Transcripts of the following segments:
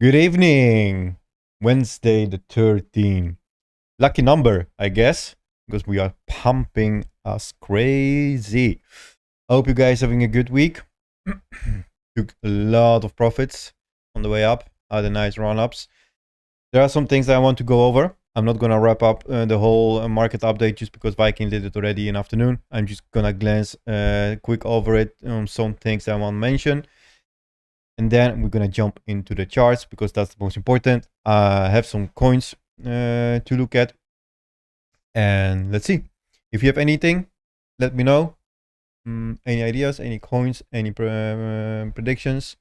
Good evening. Wednesday the 13th. Lucky number, I guess, because we are pumping us crazy. I hope you guys having a good week. Took a lot of profits on the way up. Had a nice run-ups. There are some things that I want to go over. I'm not gonna wrap up the whole market update just because Viking did it already in afternoon. I'm just gonna glance quick over it on some things I want to mention. And then we're gonna jump into the charts because that's the most important. I have some coins to look at, and let's see. If you have anything, let me know. Any ideas, any coins, any predictions?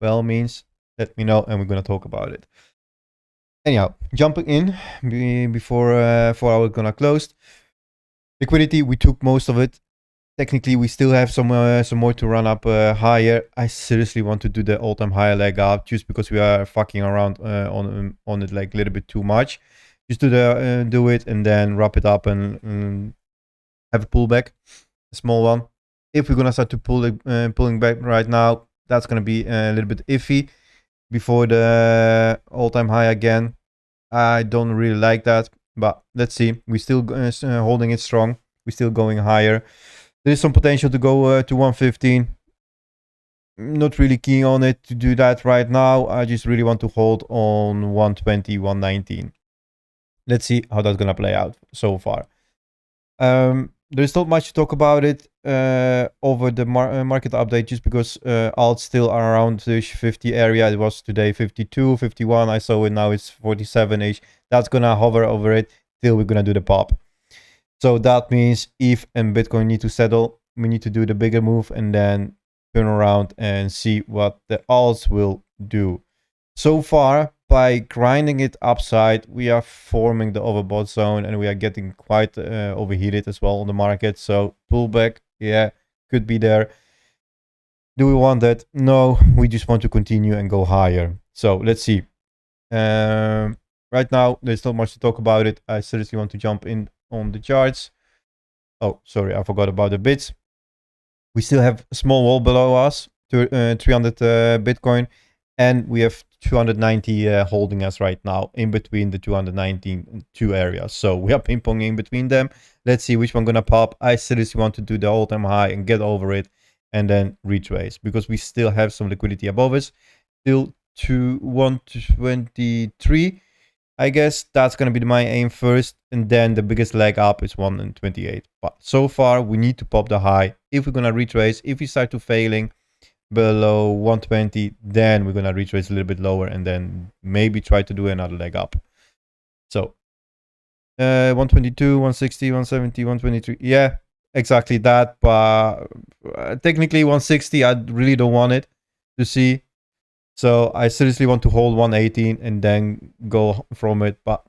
By all means, let me know, and we're gonna talk about it. Anyhow, jumping in before we're gonna close. Liquidity, we took most of it. Technically, we still have some more to run up higher. I seriously want to do the all-time high leg up just because we are fucking around on it like a little bit too much. Just do it and then wrap it up and have a pullback, a small one. If we're gonna start to pulling back right now, that's gonna be a little bit iffy before the all-time high again. I don't really like that, but let's see. We're still holding it strong. We're still going higher. There is some potential to go to 115. Not really keen on it to do that right now. I just really want to hold on 120, 119. Let's see how that's gonna play out so far. There's not much to talk about it over the market update just because alt's still around the 50 area. It was today 52, 51. I saw it now. It's 47-ish. That's gonna hover over it till we're gonna do the pop. So that means ETH and Bitcoin need to settle. We need to do the bigger move and then turn around and see what the alts will do. So far, by grinding it upside, we are forming the overbought zone and we are getting quite overheated as well on the market. So pullback, yeah, could be there. Do we want that? No, we just want to continue and go higher. So let's see. Right now, there's not much to talk about it. I seriously want to jump in on the charts. Oh, sorry, I forgot about the bits. We still have a small wall below us, 300 Bitcoin, and we have 290 holding us right now in between the 219 two areas. So we are ping-ponging between them. Let's see which one gonna pop. I seriously want to do the all-time high and get over it and then retrace because we still have some liquidity above us. Still to 123. I guess that's going to be my aim first, and then the biggest leg up is 128. But so far, we need to pop the high. If we're going to retrace, if we start to failing below 120, then we're going to retrace a little bit lower and then maybe try to do another leg up. So 122, 160, 170, 123. Yeah, exactly that. But technically 160, I really don't want it to see. So I seriously want to hold 118 and then go from it. But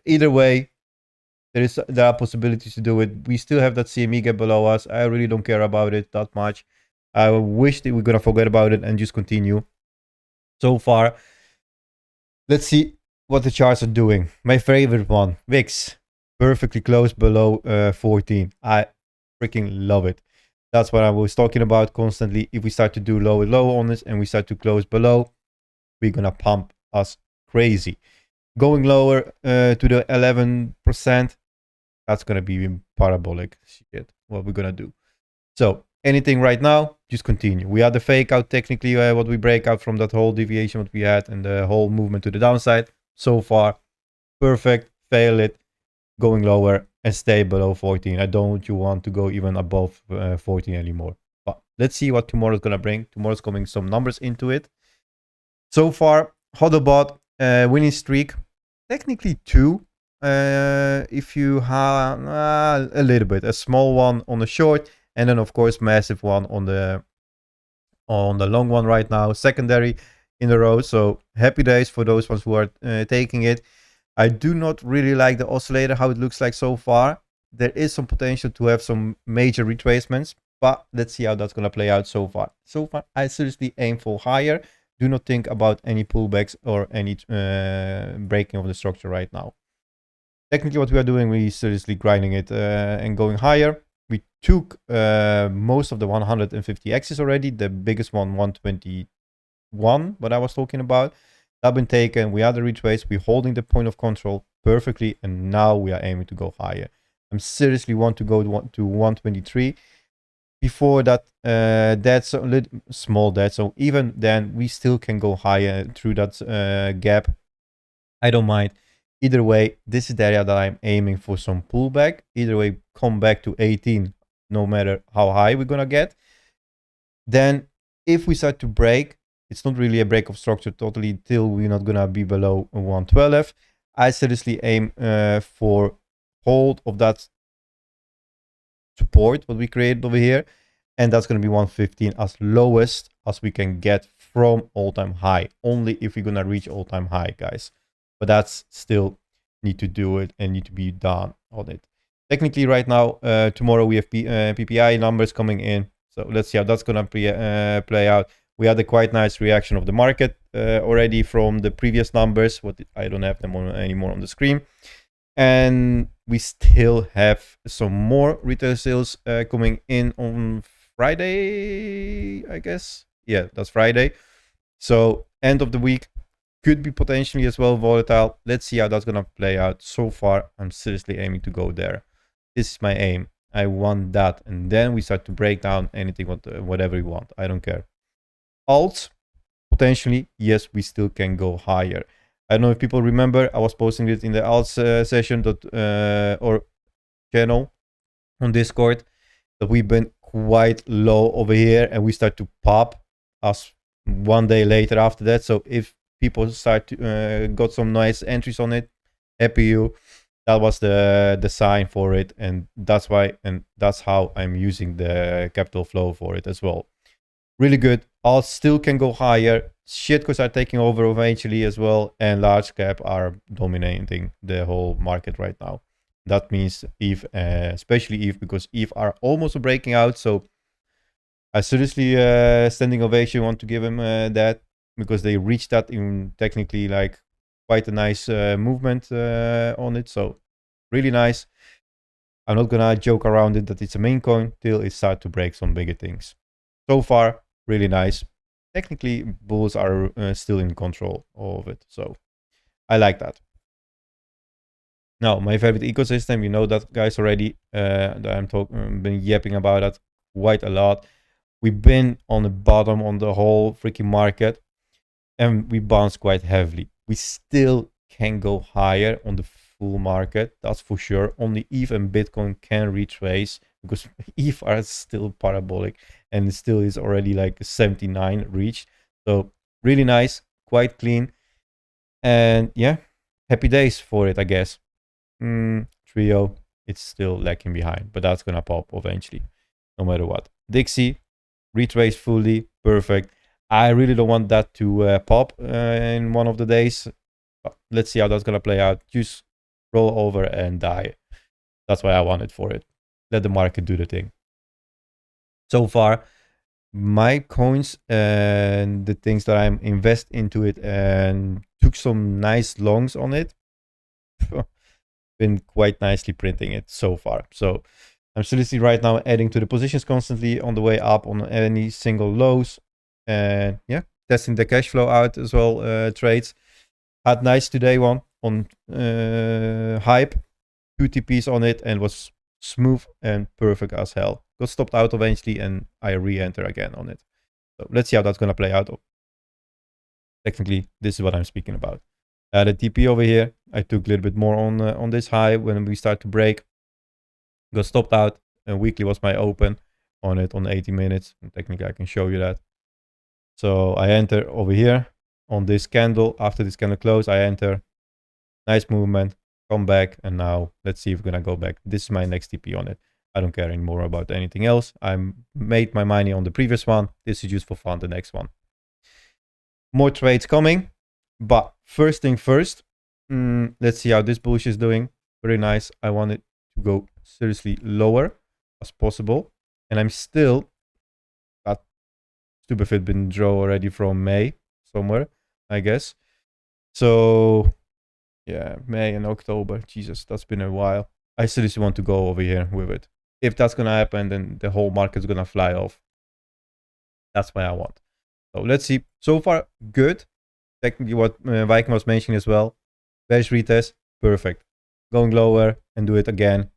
either way, there are possibilities to do it. We still have that CME gap below us. I really don't care about it that much. I wish that we're going to forget about it and just continue. So far, let's see what the charts are doing. My favorite one, VIX, perfectly close below 14. I freaking love it. That's what I was talking about constantly. If we start to do low on this and we start to close below, we're gonna pump us crazy. Going lower to the 11%, that's gonna be parabolic shit. What we're gonna do. So anything right now, just continue. We are the fake out technically. What we break out from that whole deviation what we had and the whole movement to the downside. So far, perfect. Fail it. Going lower and stay below 14. I don't want to go even above 14 anymore. But let's see what tomorrow's gonna bring. Tomorrow's coming some numbers into it. So far, Hodlbot winning streak, technically 2. If you have a little bit, a small one on the short, and then of course massive one on the long one right now. Secondary in a row. So happy days for those ones who are taking it. I do not really like the oscillator, how it looks like so far. There is some potential to have some major retracements, but let's see how that's going to play out so far. So far, I seriously aim for higher. Do not think about any pullbacks or any breaking of the structure right now. Technically, what we are doing, we seriously grinding it and going higher. We took most of the 150 axis already. The biggest one, 121, what I was talking about. That been taken. We are the retrace. We're holding the point of control perfectly, and now we are aiming to go higher. I'm seriously want to go to 123. Before that, that's a little small debt. So even then, we still can go higher through that gap. I don't mind. Either way, this is the area that I'm aiming for some pullback. Either way, come back to 18, no matter how high we're gonna get. Then, if we start to break, it's not really a break of structure totally till we're not gonna be below 112. I seriously aim for hold of that support what we created over here, and that's going to be 115 as lowest as we can get from all-time high, only if we're going to reach all-time high, guys. But that's still need to do it and need to be done on it. Technically right now, tomorrow we have PPI numbers coming in, so let's see how that's going to play out. We had a quite nice reaction of the market already from the previous numbers. I don't have them anymore on the screen. And we still have some more retail sales coming in on Friday, I guess. Yeah, that's Friday. So end of the week could be potentially as well volatile. Let's see how that's going to play out. So far, I'm seriously aiming to go there. This is my aim. I want that. And then we start to break down anything, whatever we want. I don't care. Alts, potentially, yes, we still can go higher. I don't know if people remember, I was posting it in the alts session or channel on Discord, that we've been quite low over here and we start to pop us one day later after that. So if people start to got some nice entries on it, happy you. That was the sign for it, and that's why, and that's how I'm using the capital flow for it as well. Really good. Alts still can go higher. Shitcoins are taking over eventually as well, and large cap are dominating the whole market right now. That means ETH, especially ETH, because ETH are almost breaking out. So I seriously standing ovation want to give them that, because they reached that in technically like quite a nice movement on it. So really nice. I'm not gonna joke around it that it's a meme coin till it starts to break some bigger things. So far, really nice. Technically, bulls are still in control of it, so I like that. Now, my favorite ecosystem, you know that, guys, already. That I'm been yapping about that quite a lot. We've been on the bottom on the whole freaking market, and we bounced quite heavily. We still can go higher on the full market, that's for sure. Only ETH and Bitcoin can retrace, because ETH are still parabolic, and it still is already like 79 reached. So really nice, quite clean, and yeah, happy days for it, I guess. Trio, it's still lagging behind, but that's gonna pop eventually, no matter what. Dixie, retrace fully, perfect. I really don't want that to pop in one of the days. But let's see how that's gonna play out. Just roll over and die. That's why I want it for it. Let the market do the thing. So far, my coins and the things that I'm invest into it and took some nice longs on it, been quite nicely printing it so far. So I'm seriously right now adding to the positions constantly on the way up on any single lows, and yeah, testing the cash flow out as well. Trades had nice today one on hype, 2 TPs on it, and was smooth and perfect as hell. Got stopped out eventually, and I re-enter again on it. So let's see how that's gonna play out. Technically, this is what I'm speaking about. The TP over here, I took a little bit more on this high when we start to break. Got stopped out, and weekly was my open on it on 80 minutes. And technically, I can show you that. So I enter over here on this candle. After this candle close, I enter. Nice movement, come back, and now let's see if we're gonna go back. This is my next TP on it. I don't care anymore about anything else. I made my money on the previous one. This is just for fun, the next one. More trades coming, but first thing first, let's see how this bullish is doing. Very nice. I want it to go seriously lower as possible, and I'm still got stupid been draw already from May somewhere, I guess. So yeah, May and October. Jesus, that's been a while. I seriously want to go over here with it. If that's gonna happen, then the whole market's gonna fly off. That's what I want. So let's see. So far, good. technically what Viking was mentioning as well. Bearish retest, perfect. Going lower and do it again,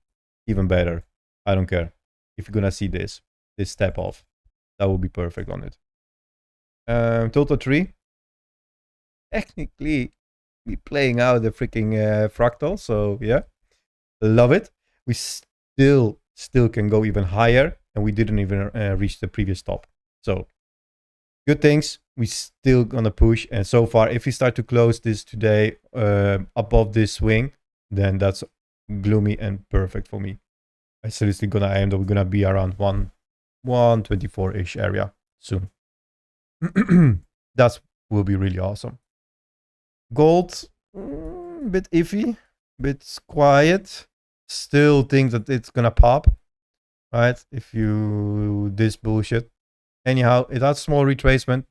even better. I don't care. If you're gonna see this step off, that would be perfect on it. Total 3. Technically, we playing out the freaking fractal, so yeah, love it. We still can go even higher, and we didn't even reach the previous top. So good things. We still gonna push, and so far, if we start to close this today above this swing, then that's gloomy and perfect for me. I seriously gonna aim that we're gonna be around 124-ish area soon. That will be really awesome. Gold, bit iffy, bit quiet. Still think that it's gonna pop, right? If you this bullshit. Anyhow, it has small retracement.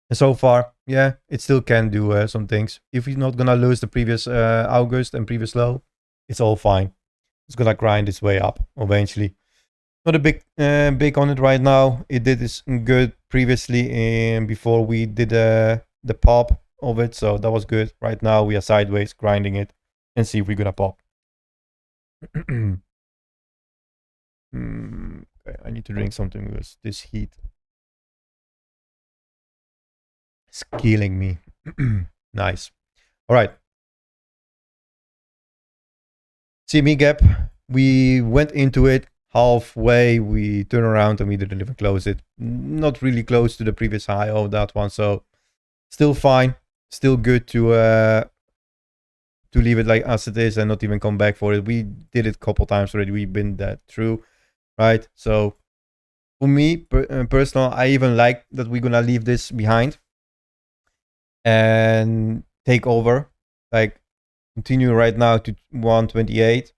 And so far, yeah, it still can do some things. If we're not gonna lose the previous August and previous low, it's all fine. It's gonna grind its way up eventually. Not a big on it right now. It did this good previously before we did the pop of it, so that was good. Right now we are sideways grinding it and see if we're gonna pop. Okay, I need to drink something because this heat is killing me. Nice. All right. CME gap. We went into it halfway. We turn around and we didn't even close it. Not really close to the previous high of that one. So still fine. Still good to leave it like as it is and not even come back for it. We did it a couple times already. We've been that through, right? So for me, personal, I even like that we're gonna leave this behind and take over. Like continue right now to 128,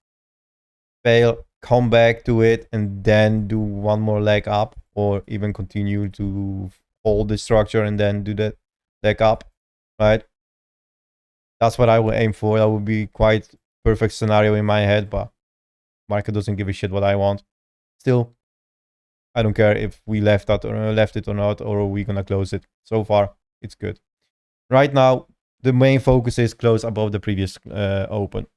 fail, come back to it, and then do one more leg up, or even continue to hold the structure and then do that leg up, right? That's what I will aim for. That would be quite perfect scenario in my head, but market doesn't give a shit what I want. Still, I don't care if we left it or not, or are we gonna close it. So far, it's good. Right now, the main focus is close above the previous open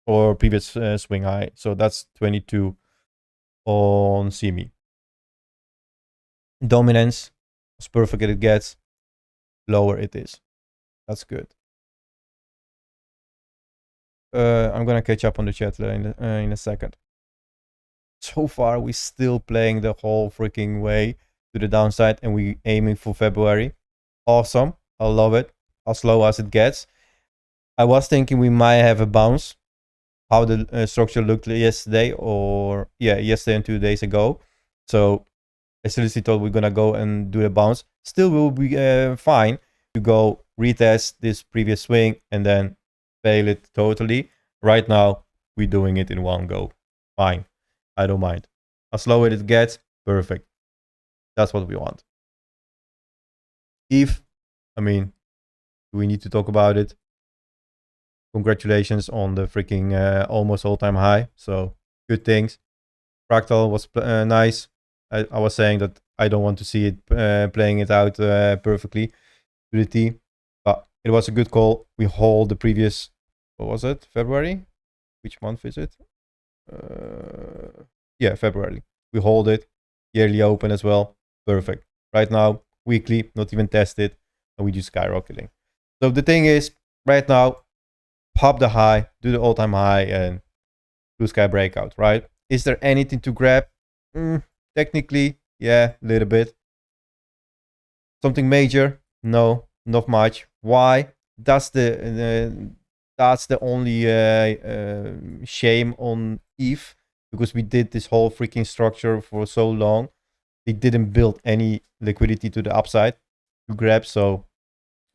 or previous swing high. So that's 22 on CME. Dominance, as perfect as it gets, lower it is. That's good. I'm gonna catch up on the chat in a second. So far, we're still playing the whole freaking way to the downside, and we aiming for February. Awesome. I love it. As slow as it gets. I was thinking we might have a bounce. How the structure looked yesterday, or yeah, yesterday and 2 days ago. So I seriously thought we're gonna go and do a bounce. Still will be fine to go retest this previous swing and then fail it totally. Right now, we're doing it in one go. Fine. I don't mind. As slow as it gets, perfect. That's what we want. If, I mean, do we need to talk about it? Congratulations on the freaking almost all-time high. So good things. Fractal was nice. I was saying that I don't want to see it playing it out perfectly to the T, but it was a good call. We hold the previous, what was it? February? Which month is it? Yeah, February. We hold it. Yearly open as well. Perfect. Right now, weekly, not even tested, and we just skyrocketing. So the thing is, right now, pop the high, do the all-time high, and blue sky breakout, right? Is there anything to grab? Technically, yeah, a little bit. Something major? No, not much. Why? That's the only shame on ETH, because we did this whole freaking structure for so long. They didn't build any liquidity to the upside to grab, so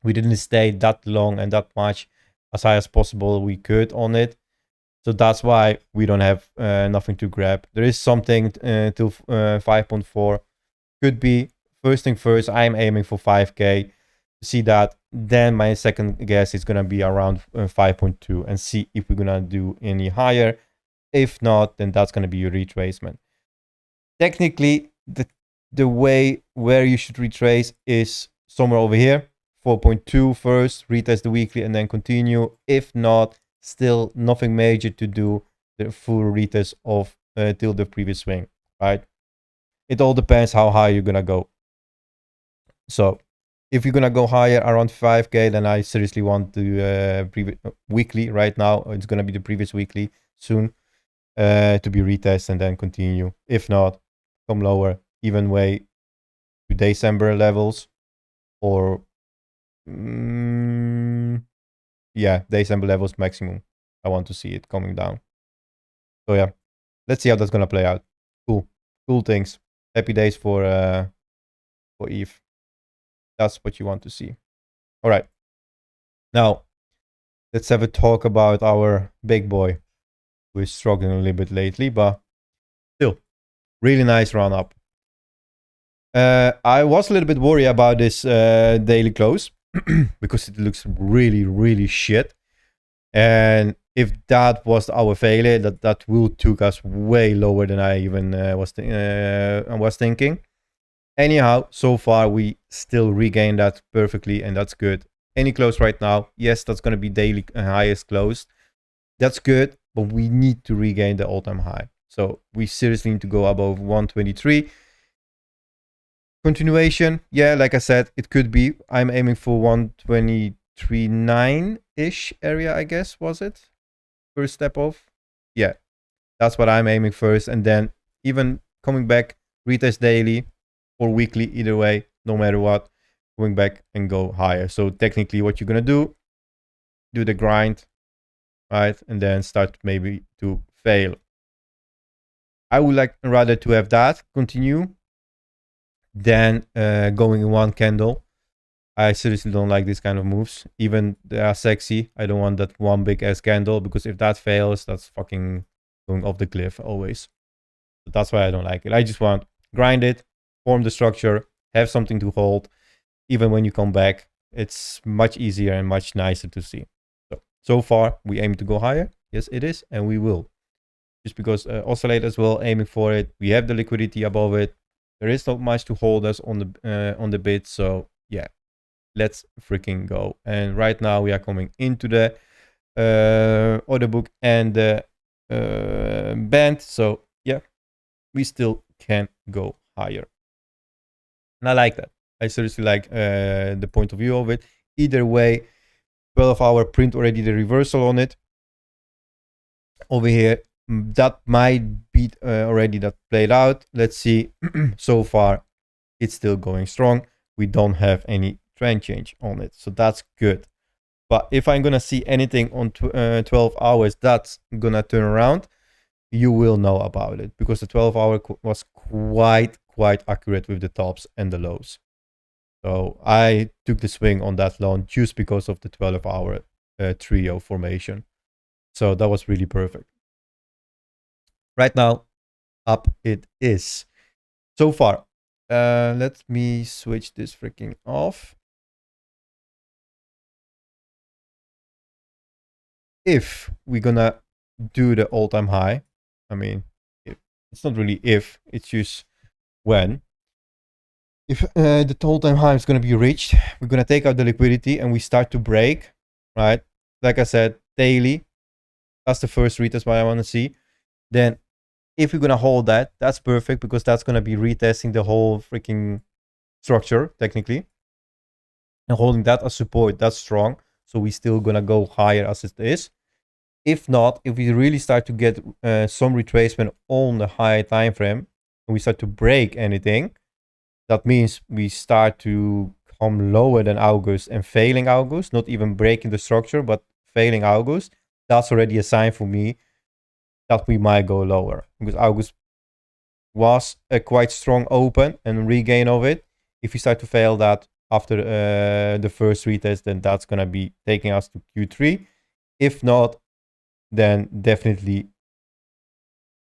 we didn't stay that long and that much as high as possible we could on it. So that's why we don't have nothing to grab. There is something till 5.4. Could be. First thing first, I'm aiming for 5K. See that. Then my second guess is going to be around 5.2 and see if we're going to do any higher. If not, then that's going to be a retracement. Technically, the way where you should retrace is somewhere over here. 4.2 first, retest the weekly, and then continue. If not, still nothing major to do. The full retest of till the previous swing, right? It all depends how high you're gonna go. So if you're gonna go higher around 5k, then I seriously want to weekly right now. It's gonna be the previous weekly soon to be retest and then continue. If not, come lower, even way to December levels, or yeah, December levels maximum. I want to see it coming down. So yeah, let's see how that's gonna play out. Cool things. Happy days for Eve. That's what you want to see. All right. Now, let's have a talk about our big boy, who is struggling a little bit lately, but still, really nice run up. I was a little bit worried about this daily close because it looks really, really shit. And if that was our failure, that will took us way lower than I even was thinking. Anyhow, so far we still regained that perfectly, and that's good. Any close right now, yes, that's going to be daily highest close. That's good, but we need to regain the all-time high. So we seriously need to go above 123. Continuation, yeah, like I said, it could be. I'm aiming for 123.9-ish area, I guess, was it? First step off. Yeah, that's what I'm aiming first. And then even coming back, retest daily or weekly, either way, no matter what, going back and go higher. So technically what you're going to do the grind, right? And then start maybe to fail. I would like rather to have that continue than going in one candle. I seriously don't like these kind of moves. Even they are sexy. I don't want that one big ass candle, because if that fails, that's fucking going off the cliff always. So that's why I don't like it. I just want grind it, form the structure, have something to hold. Even when you come back, it's much easier and much nicer to see. So far, we aim to go higher. Yes, it is, and we will. Just because oscillate as well, aiming for it. We have the liquidity above it. There is not much to hold us on the bid. So yeah, let's freaking go. And right now we are coming into the order book and the band. So yeah, we still can go higher. And I like that. I seriously like the point of view of it. Either way, 12-hour print already the reversal on it. Over here, that might be already that played out. Let's see. So far, it's still going strong. We don't have any trend change on it. So that's good. But if I'm going to see anything on 12 hours that's going to turn around, you will know about it, because the 12-hour was quite accurate with the tops and the lows. So I took the swing on that loan just because of the 12-hour trio formation. So that was really perfect. Right now, up it is. So far, let me switch this freaking off. If we're gonna do the all-time high, I mean, it's not really if, it's just when. If the all-time high is going to be reached, we're going to take out the liquidity and we start to break, right? Like I said, daily. That's the first retest what I want to see. Then if we're going to hold that, that's perfect, because that's going to be retesting the whole freaking structure, technically. And holding that as support, that's strong. So we're still going to go higher as it is. If not, if we really start to get some retracement on the high time frame, and we start to break anything, that means we start to come lower than August and failing August, not even breaking the structure, but failing August. That's already a sign for me that we might go lower, because August was a quite strong open and regain of it. If we start to fail that after the first retest, then that's going to be taking us to Q3. If not, then definitely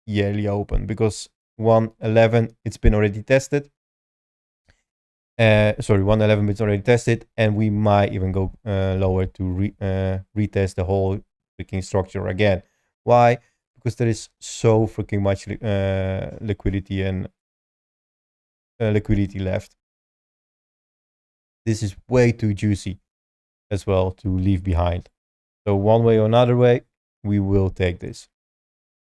yearly open, because 111, it's been already tested. 111 bits already tested, and we might even go lower to retest the whole freaking structure again. Why? Because there is so freaking much liquidity and liquidity left. this is way too juicy as well to leave behind. So one way or another way, we will take this.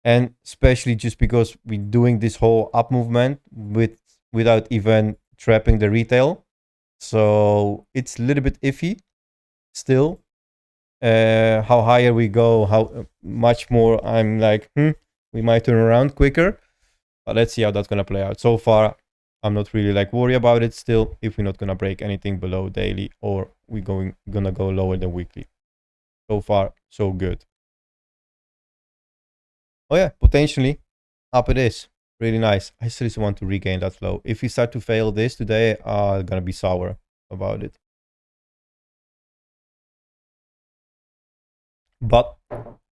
And especially just because we're doing this whole up movement without even trapping the retail. So it's a little bit iffy still. How higher we go, how much more I'm like, we might turn around quicker. But let's see how that's gonna play out. So far, I'm not really like worried about it still, if we're not gonna break anything below daily or we're gonna go lower than weekly. So far, so good. Oh yeah, potentially up it is. Really nice. I seriously want to regain that flow. If we start to fail this today, I'm gonna be sour about it. But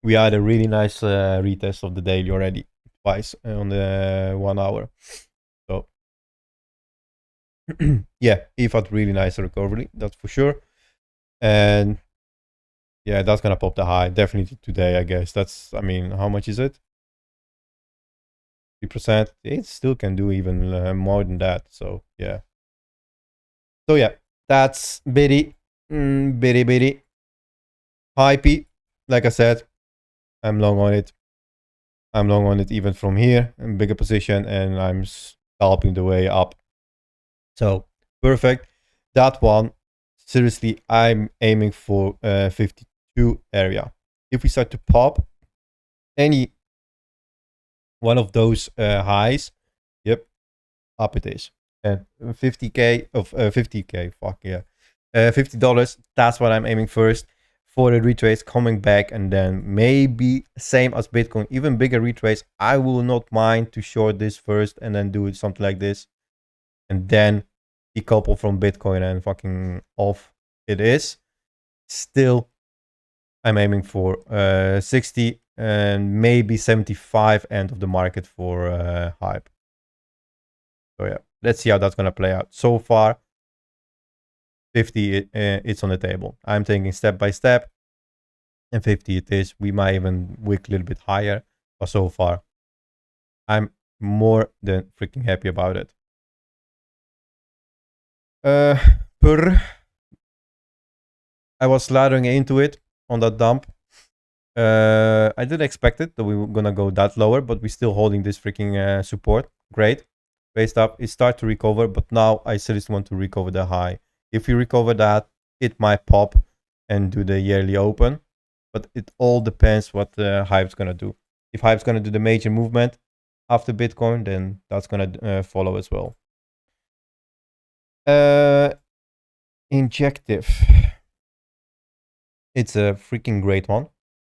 we had a really nice retest of the daily already, twice on the 1 hour. So yeah, Eve had really nice recovery, that's for sure. And yeah, that's gonna pop the high definitely today, I guess. That's, I mean, how much is it? 3%. It still can do even more than that. So yeah. So yeah, that's bitty, bitty. Hypey. Like I said, I'm long on it. I'm long on it even from here in bigger position, and I'm scalping the way up. So perfect. That one, seriously, I'm aiming for 52 area. If we start to pop any one of those highs, yep, up it is. And 50k of 50k, fuck yeah, $50. That's what I'm aiming first for the retrace coming back, and then maybe same as Bitcoin, even bigger retrace. I will not mind to short this first and then do something like this, and then decouple from Bitcoin and fucking off it is. Still, I'm aiming for 60 and maybe 75 end of the market for hype. So yeah, let's see how that's gonna play out. So far, 50 it's on the table. I'm taking step by step, and 50 it is. We might even wick a little bit higher, but so far, I'm more than freaking happy about it. I was laddering into it on that dump. I didn't expect it that we were gonna go that lower, but we're still holding this freaking support. Great. Raised up, it started to recover, but now I seriously want to recover the high. If we recover that, it might pop and do the yearly open, but it all depends what the Hype's gonna do. If Hype's gonna do the major movement after Bitcoin, then that's gonna follow as well. Injective. It's a freaking great one.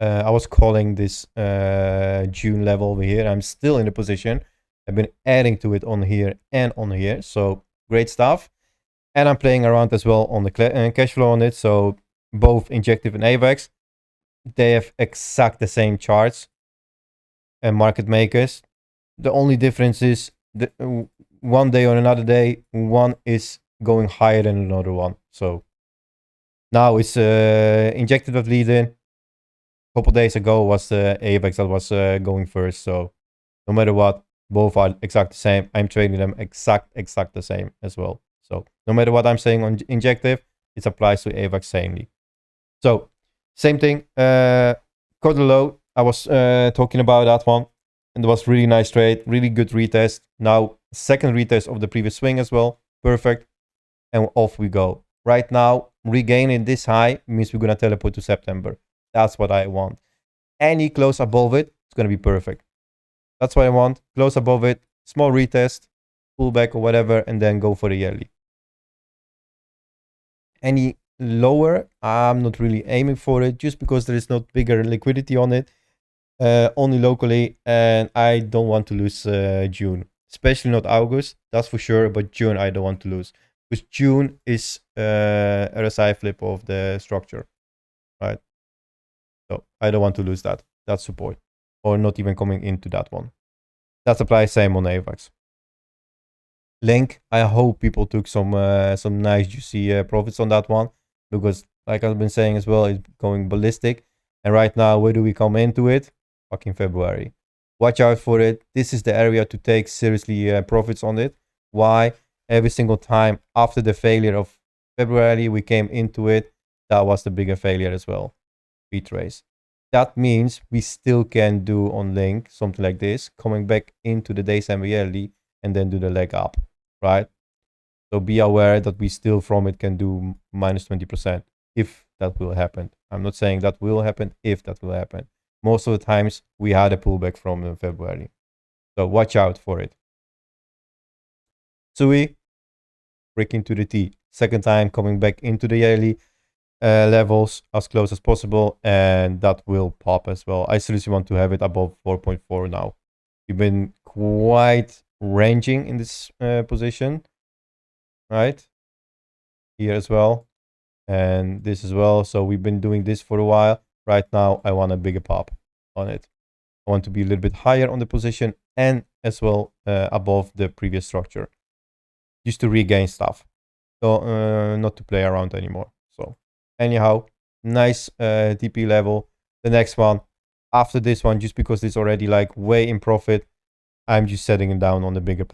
I was calling this June level over here. I'm still in the position. I've been adding to it on here and on here. So great stuff. And I'm playing around as well on the cash flow on it. So both Injective and AVAX, they have exact the same charts and market makers. The only difference is one day or another day, one is going higher than another one. So now it's Injective of leading. A couple days ago was AVAX that was going first. So no matter what, both are exact the same. I'm trading them exact the same as well. So no matter what I'm saying on Injective, it applies to AVAX samely. So same thing. Quarter low, I was talking about that one, and it was really nice trade, really good retest. Now second retest of the previous swing as well. Perfect. And off we go. Right now, regaining this high means we're gonna teleport to September. That's what I want. Any close above it, it's gonna be perfect. That's what I want. Close above it, small retest, pullback or whatever, and then go for the yearly. Any lower, I'm not really aiming for it, just because there is not bigger liquidity on it, only locally, and I don't want to lose June, especially not August, that's for sure, but June I don't want to lose, because June is RSI flip of the structure, right? So I don't want to lose that support, or not even coming into that one. That applies same on AVAX. Link, I hope people took some nice juicy profits on that one, because like I've been saying as well, it's going ballistic. And right now, where do we come into it? Fucking February. Watch out for it. This is the area to take seriously profits on it. Why? Every single time after the failure of February, we came into it. That was the bigger failure as well. Retrace. That means we still can do on link something like this, coming back into the days and yearly, and then do the leg up, right? So be aware that we still from it can do minus 20% if that will happen. I'm not saying that will happen, if that will happen. Most of the times we had a pullback from February. So watch out for it. Sui, breaking to the T. Second time coming back into the yearly levels as close as possible, and that will pop as well. I seriously want to have it above 4.4 now. We've been quite ranging in this position, right? Here as well, and this as well. So we've been doing this for a while. Right now, I want a bigger pop on it. I want to be a little bit higher on the position and as well above the previous structure, just to regain stuff. So not to play around anymore. So anyhow, nice TP level. The next one, after this one, just because it's already like way in profit, I'm just setting it down on the bigger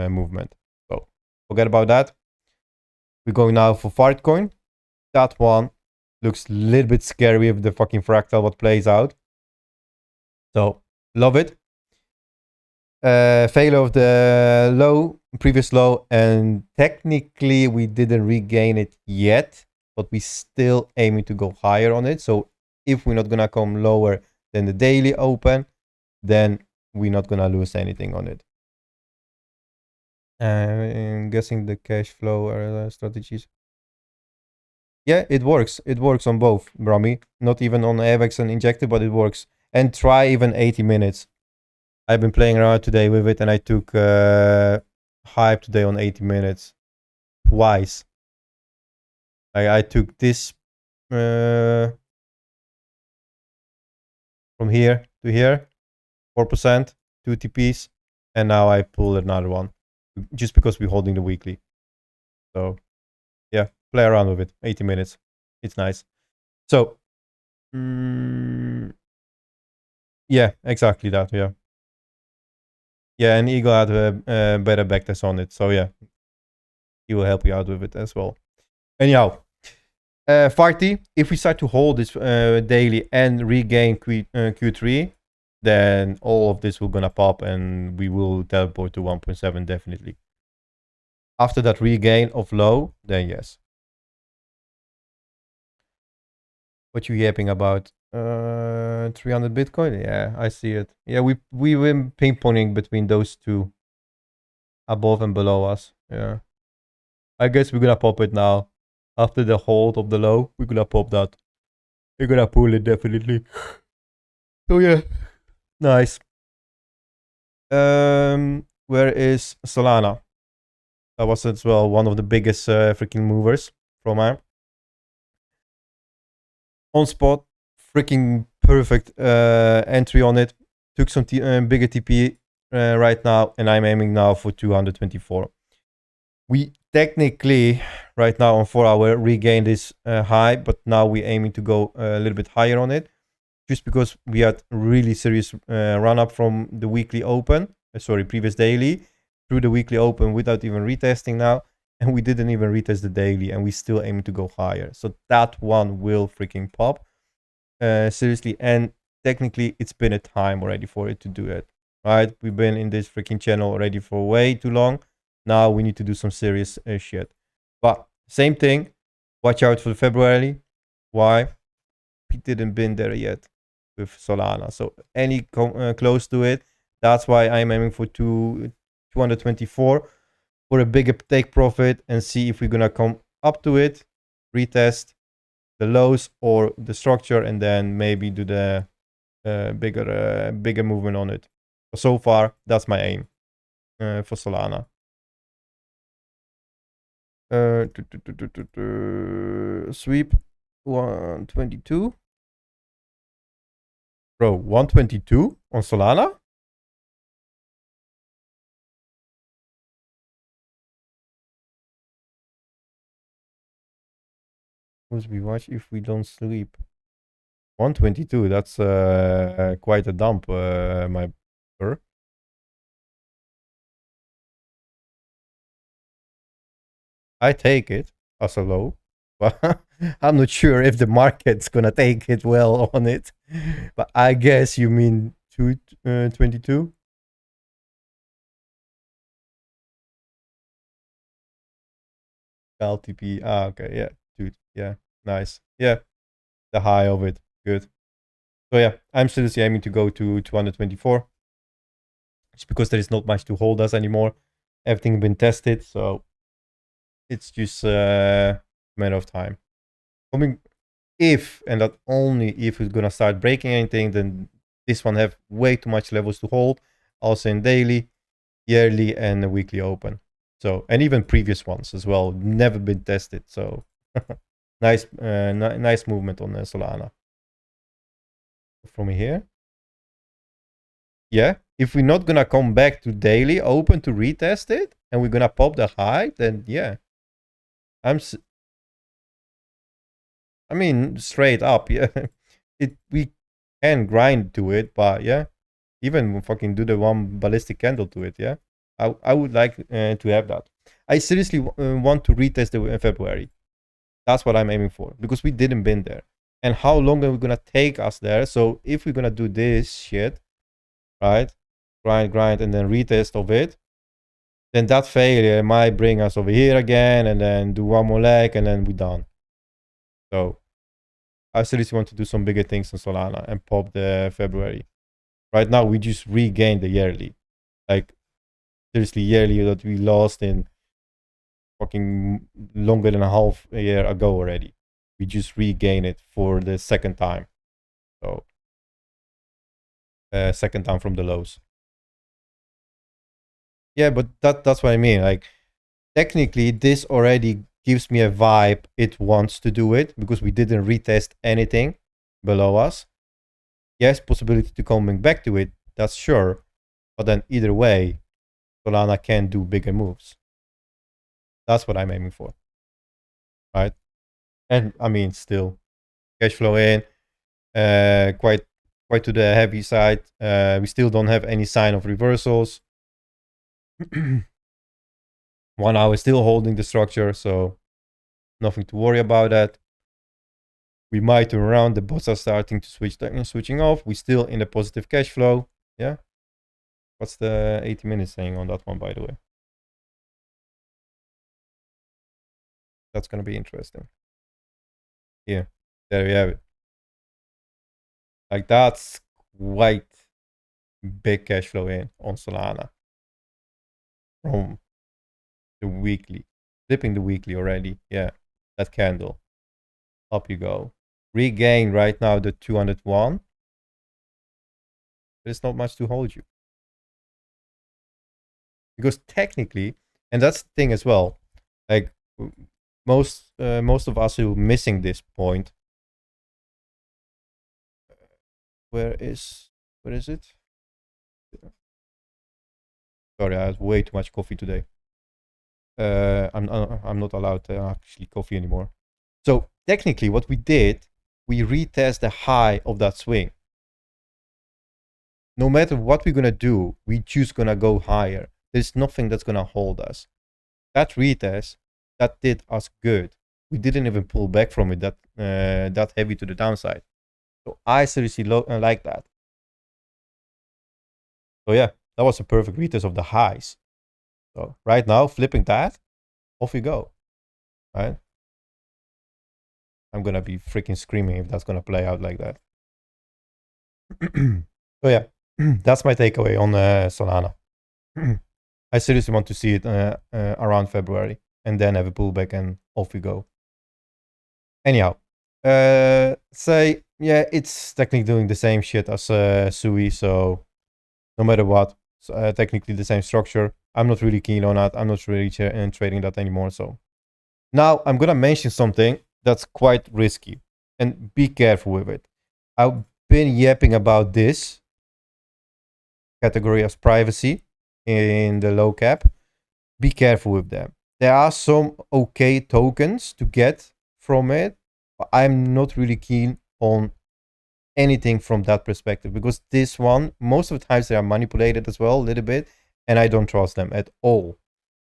movement. So forget about that. We're going now for Fartcoin. That one looks a little bit scary with the fucking fractal what plays out. So love it. Failure of the low, previous low, and technically we didn't regain it yet, but we still aiming to go higher on it. So if we're not gonna come lower than the daily open, then we're not gonna lose anything on it. I'm guessing the cash flow strategies. Yeah, it works. It works on both, Brahmi. Not even on AVAX and Injector, but it works. And try even 80 minutes. I've been playing around today with it, and I took hype today on 80 minutes twice. I took this from here to here, 4%, 2 TPs, and now I pull another one just because we're holding the weekly. So yeah, play around with it. 80 minutes. It's nice. So yeah, exactly that. Yeah. Yeah, and Eagle had a better backtest on it. So yeah, he will help you out with it as well. Anyhow, Farty, if we start to hold this daily and regain Q3, then all of this will gonna pop and we will teleport to 1.7 definitely. After that regain of low, then yes. What you yapping about? 300 Bitcoin? Yeah, I see it. Yeah, we've been ping-ponging between those two, above and below us. Yeah, I guess we're gonna pop it now. After the hold of the low, we're gonna pop that. We're gonna pull it definitely. So yeah, nice. Where is Solana? That was as well one of the biggest freaking movers from her. On spot, freaking perfect entry on it. Took some bigger TP right now, and I'm aiming now for 224. We technically right now on 4 hour regained this high, but now we're aiming to go a little bit higher on it, just because we had really serious run up from the weekly open, previous daily, through the weekly open without even retesting now, and we didn't even retest the daily, and we still aiming to go higher. So that one will freaking pop, seriously, and technically it's been a time already for it to do it, right? We've been in this freaking channel already for way too long. Now we need to do some serious shit. But same thing, watch out for February. Why? We didn't been there yet with Solana. So any close to it, that's why I'm aiming for 224 for a bigger take profit, and see if we're gonna come up to it, retest the lows or the structure, and then maybe do the bigger movement on it. So far, that's my aim for Solana. Sweep 122. Bro, 122 on Solana? Must we watch if we don't sleep? 122, that's quite a dump, my sir. I take it. as a low, but I'm not sure if the market's gonna take it well on it. But I guess you mean 222. LTP. Ah, okay, yeah, dude, yeah, nice, yeah, the high of it, good. So yeah, I'm seriously aiming to go to 224. It's because there is not much to hold us anymore. Everything been tested, so it's just a matter of time. Coming if, and that only if it's gonna start breaking anything, then this one have way too much levels to hold. Also in daily, yearly, and a weekly open. So, and even previous ones as well, never been tested. So, nice, nice movement on Solana. From here, yeah. If we're not gonna come back to daily open to retest it, and we're gonna pop the high, then yeah, I mean, straight up, yeah. We can grind to it, but yeah, even fucking do the one ballistic candle to it, yeah. I would like to have that. I seriously want to retest it in February. That's what I'm aiming for, because we didn't been there. And how long are we gonna take us there? So if we're gonna do this shit, right, grind, and then retest of it, then that failure might bring us over here again, and then do one more leg, and then we're done. So I seriously want to do some bigger things in Solana and pop the February. Right now, we just regained the yearly. Like, seriously, yearly that we lost in fucking longer than a half a year ago already. We just regain it for the second time. So, second time from the lows. Yeah, but that's what I mean. Like, technically, this already gives me a vibe it wants to do it, because we didn't retest anything below us. Yes, possibility to coming back to it, that's sure. But then either way, Solana can do bigger moves. That's what I'm aiming for. Right? And I mean, still, cash flow in, quite to the heavy side. We still don't have any sign of reversals. 1 hour still holding the structure, so nothing to worry about that. We might turn around. The bots are starting to switching off. We still in a positive cash flow. Yeah. What's the 80 minutes saying on that one, by the way? That's gonna be interesting. Here, there you have it. Like, that's quite big cash flow in on Solana from the weekly, flipping the weekly already. Yeah, that candle. Up you go. Regain right now the 201. There's not much to hold you, because technically, and that's the thing as well. Like, most of us who are missing this point. Where is it? Sorry, I had way too much coffee today. I'm not allowed to actually coffee anymore. So technically, what we did, we retest the high of that swing. No matter what we're gonna do, we just gonna go higher. There's nothing that's gonna hold us. That retest, that did us good. We didn't even pull back from it that heavy to the downside. So I seriously like that. So yeah, that was a perfect retest of the highs. So right now, flipping that, off you go. Right? I'm gonna be freaking screaming if that's gonna play out like that. So yeah, that's my takeaway on Solana. I seriously want to see it around February, and then have a pullback, and off we go. Anyhow, say, yeah, it's technically doing the same shit as Sui, so no matter what, technically the same structure. I'm not really keen on that. I'm not really trading that anymore. So now I'm gonna mention something that's quite risky, and be careful with it. I've been yapping about this category as privacy in the low cap. Be careful with them. There are some okay tokens to get from it, but I'm not really keen on anything from that perspective, because this one, most of the times they are manipulated as well a little bit, and I don't trust them at all.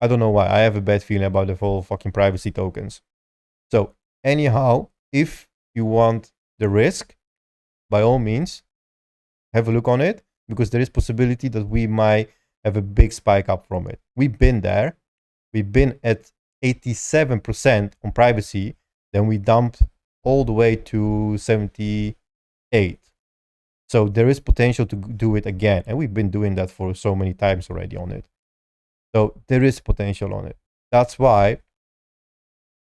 I don't know why. I have a bad feeling about the whole fucking privacy tokens. So anyhow, if you want the risk, by all means, have a look on it, because there is possibility that we might have a big spike up from it. We've been there. We've been at 87% on privacy. Then we dumped all the way to 78. So there is potential to do it again. And we've been doing that for so many times already on it. So there is potential on it. That's why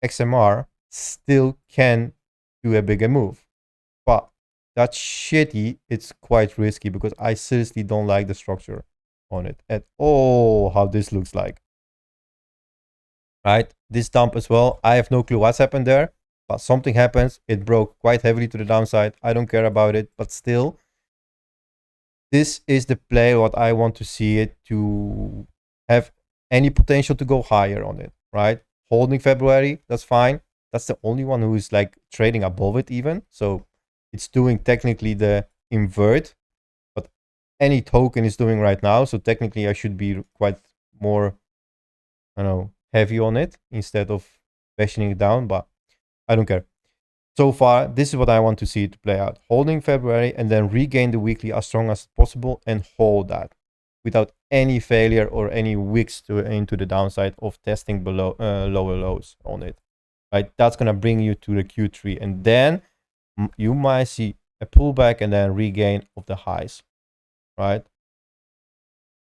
XMR still can do a bigger move. But that's shitty. It's quite risky because I seriously don't like the structure on it at all, how this looks like. Right? This dump as well. I have no clue what's happened there, but something happens. It broke quite heavily to the downside. I don't care about it, but still, this is the play what I want to see it to have any potential to go higher on it, right? Holding February, that's fine. That's the only one who is like trading above it even. So it's doing technically the invert, but any token is doing right now. So technically I should be quite more, I don't know, heavy on it instead of bashing it down, but I don't care. So far, this is what I want to see it play out. Holding February and then regain the weekly as strong as possible and hold that without any failure or any wicks into the downside of testing below lower lows on it. Right, that's gonna bring you to the Q3, and then you might see a pullback and then regain of the highs. Right,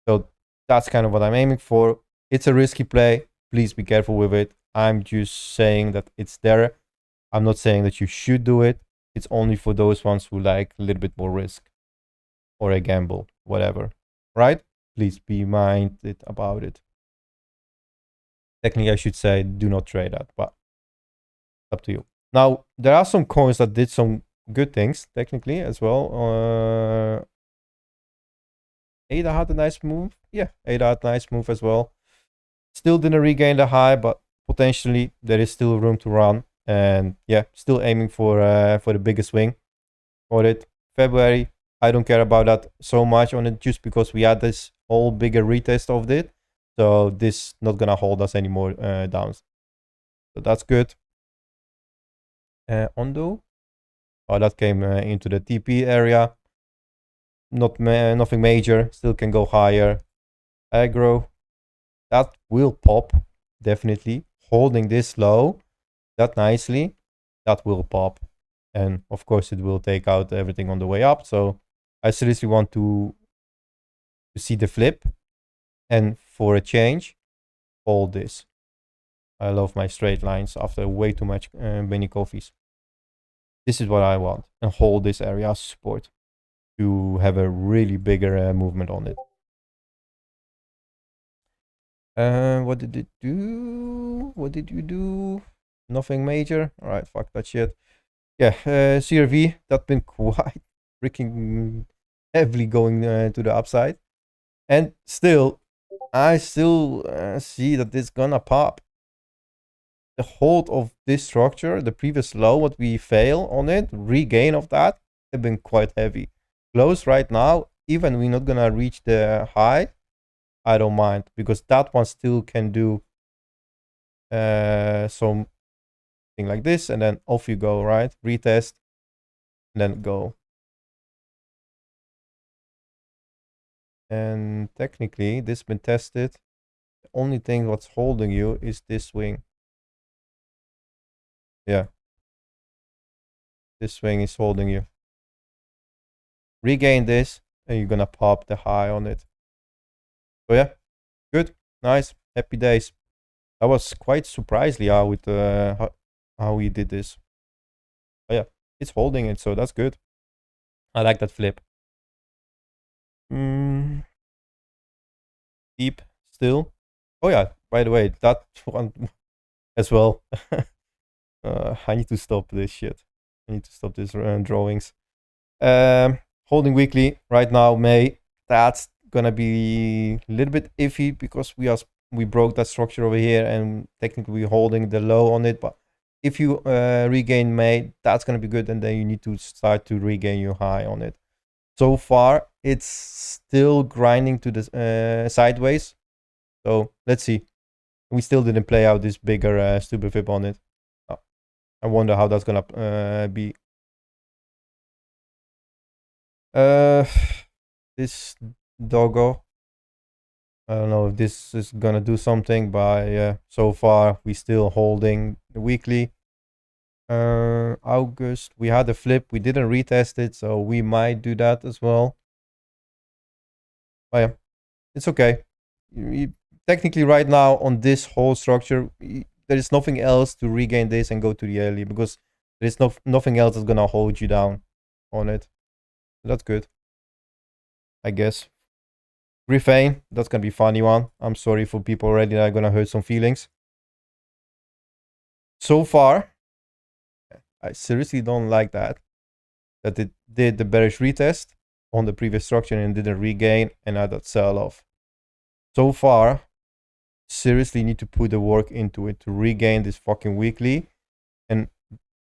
so that's kind of what I'm aiming for. It's a risky play. Please be careful with it. I'm just saying that it's there. I'm not saying that you should do it. It's only for those ones who like a little bit more risk or a gamble, whatever, right? Please be minded about it. Technically, I should say do not trade that, but up to you. Now, there are some coins that did some good things, technically, as well. ADA had a nice move. Yeah, ADA had a nice move as well. Still didn't regain the high, but potentially there is still room to run. And yeah, still aiming for the biggest swing for it. February, I don't care about that so much on it, just because we had this whole bigger retest of it. So this not gonna hold us anymore down. So that's good. Ondo, oh, that came into the TP area. Nothing major. Still can go higher. Aggro, that will pop definitely. Holding this low that nicely, that will pop, and of course it will take out everything on the way up. So I seriously want to see the flip, and for a change, hold this. I love my straight lines after way too much many coffees. This is what I want, and hold this area as support to have a really bigger movement on it. What did it do? What did you do? Nothing major. All right, fuck that shit. Yeah, CRV, that's been quite freaking heavily going to the upside. And still, I still see that it's gonna pop. The hold of this structure, the previous low, what we fail on it, regain of that, have been quite heavy. Close right now, even we're not gonna reach the high, I don't mind, because that one still can do something like this, and then off you go, right? Retest, and then go. And technically, this has been tested. The only thing what's holding you is this swing. Yeah. This swing is holding you. Regain this, and you're gonna pop the high on it. So yeah, good, nice, happy days. I was quite surprised how it how we did this. Oh yeah, it's holding it, so that's good. I like that flip. Deep still. Oh yeah, by the way, that one as well. I need to stop this shit. I need to stop these drawings. Holding weekly right now, May. That's gonna be a little bit iffy because we broke that structure over here, and technically we're holding the low on it. But if you regain May, that's gonna be good, and then you need to start to regain your high on it. So far, it's still grinding to the sideways. So let's see. We still didn't play out this bigger stupid flip on it. I wonder how that's gonna be. This doggo. I don't know if this is gonna do something, but so far we still holding the weekly. August, we had a flip. We didn't retest it, so we might do that as well. But yeah, it's okay. Technically, right now on this whole structure, there is nothing else to regain this and go to the early because there is nothing else that's gonna hold you down on it. That's good, I guess. Refrain, that's gonna be funny one. I'm sorry for people already that are gonna hurt some feelings. So far, I seriously don't like that it did the bearish retest on the previous structure and didn't regain and had that sell off. So far, seriously need to put the work into it to regain this fucking weekly and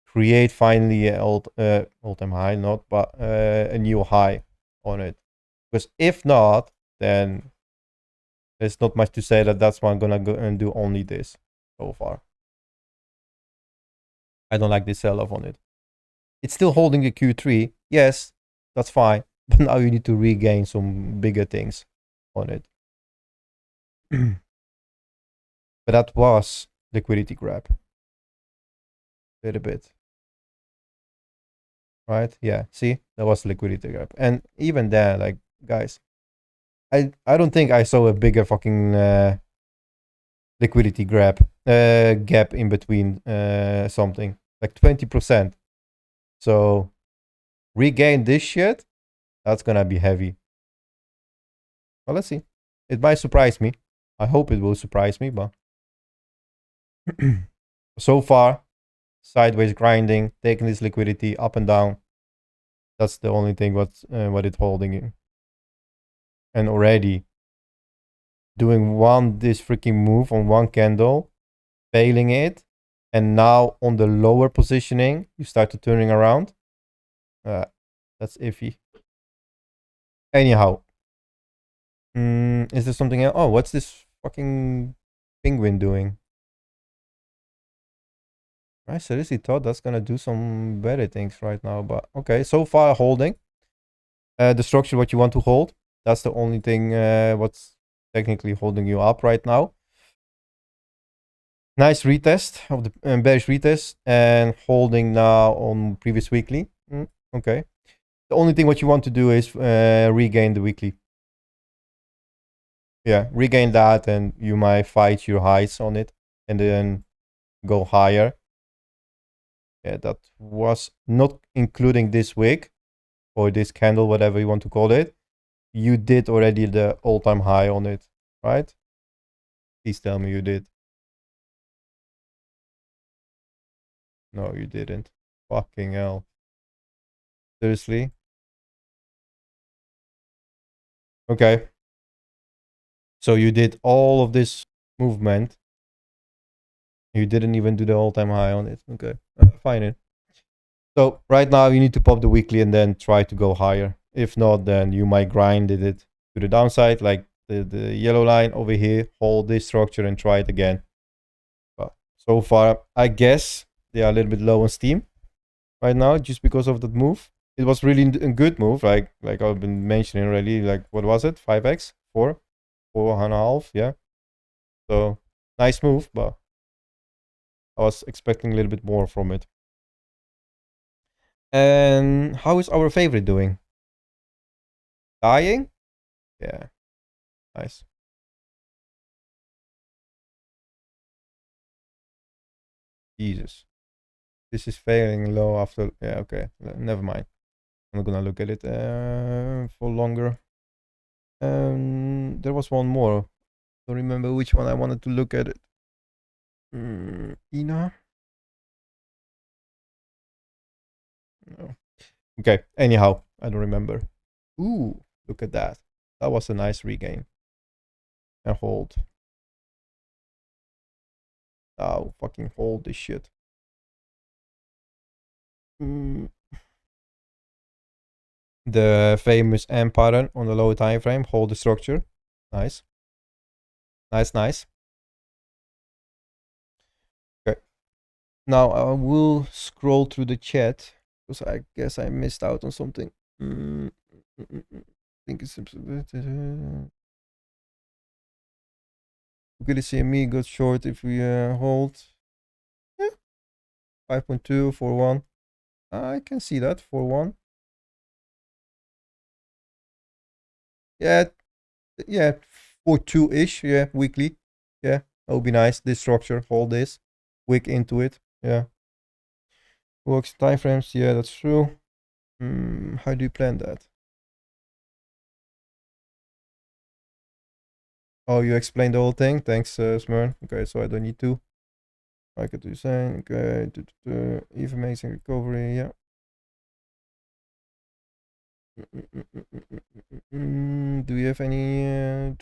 create finally an all-time high, a new high on it. Because if not, then there's not much to say that that's why I'm gonna go and do only this so far. I don't like this sell-off on it. It's still holding the Q3. Yes, that's fine. But now you need to regain some bigger things on it. But that was liquidity grab. A little bit. Right? Yeah, see? That was liquidity grab. And even then, like, guys, I don't think I saw a bigger fucking liquidity grab gap in between something. Like 20%. So regain this shit, that's gonna be heavy. Well, let's see. It might surprise me. I hope it will surprise me, but so far, sideways grinding, taking this liquidity up and down. That's the only thing what it's holding in. And already doing this freaking move on one candle, failing it, and now on the lower positioning, you start to turning around. That's iffy. Anyhow, is there something else? Oh, what's this fucking penguin doing? I seriously thought that's gonna do some better things right now, but okay. So far, holding the structure what you want to hold. That's the only thing what's technically holding you up right now. Nice retest of the bearish retest and holding now on previous weekly. Okay. The only thing what you want to do is regain the weekly. Yeah, regain that and you might fight your highs on it and then go higher. Yeah, that was not including this wick or this candle, whatever you want to call it. You did already the all-time high on it, right? Please tell me you did. No, you didn't. Fucking hell. Seriously? Okay. So you did all of this movement. You didn't even do the all-time high on it. Okay. Fine. So right now you need to pop the weekly and then try to go higher. If not, then you might grind it to the downside, like the yellow line over here. Hold this structure and try it again. But so far, I guess they are a little bit low on steam right now just because of that move. It was really a good move, like I've been mentioning already. Like, what was it? 5x? 4.5? Yeah. So nice move, but I was expecting a little bit more from it. And how is our favorite doing? Dying? Yeah. Nice. Jesus. This is failing low after. Yeah, okay. Never mind. I'm not gonna look at it for longer. There was one more. Don't remember which one I wanted to look at it. Ina? No. Okay, anyhow, I don't remember. Ooh, look at that. That was a nice regain. And hold. Oh, fucking hold this shit. The famous M pattern on the lower time frame. Hold the structure. Nice. Nice. Okay. Now I will scroll through the chat because I guess I missed out on something. I think it's Good to see me got short if we hold. Yeah, 5.2 for 1. I can see that for 1. Yeah, yeah, for 2-ish. Yeah, weekly. Yeah, that would be nice. This structure, hold this, wick into it. Yeah, works time frames. Yeah, that's true. How do you plan that? Oh, you explained the whole thing. Thanks, Smurn. Okay, so I don't need to. I could do saying. Okay, information recovery. Yeah. Do you have any?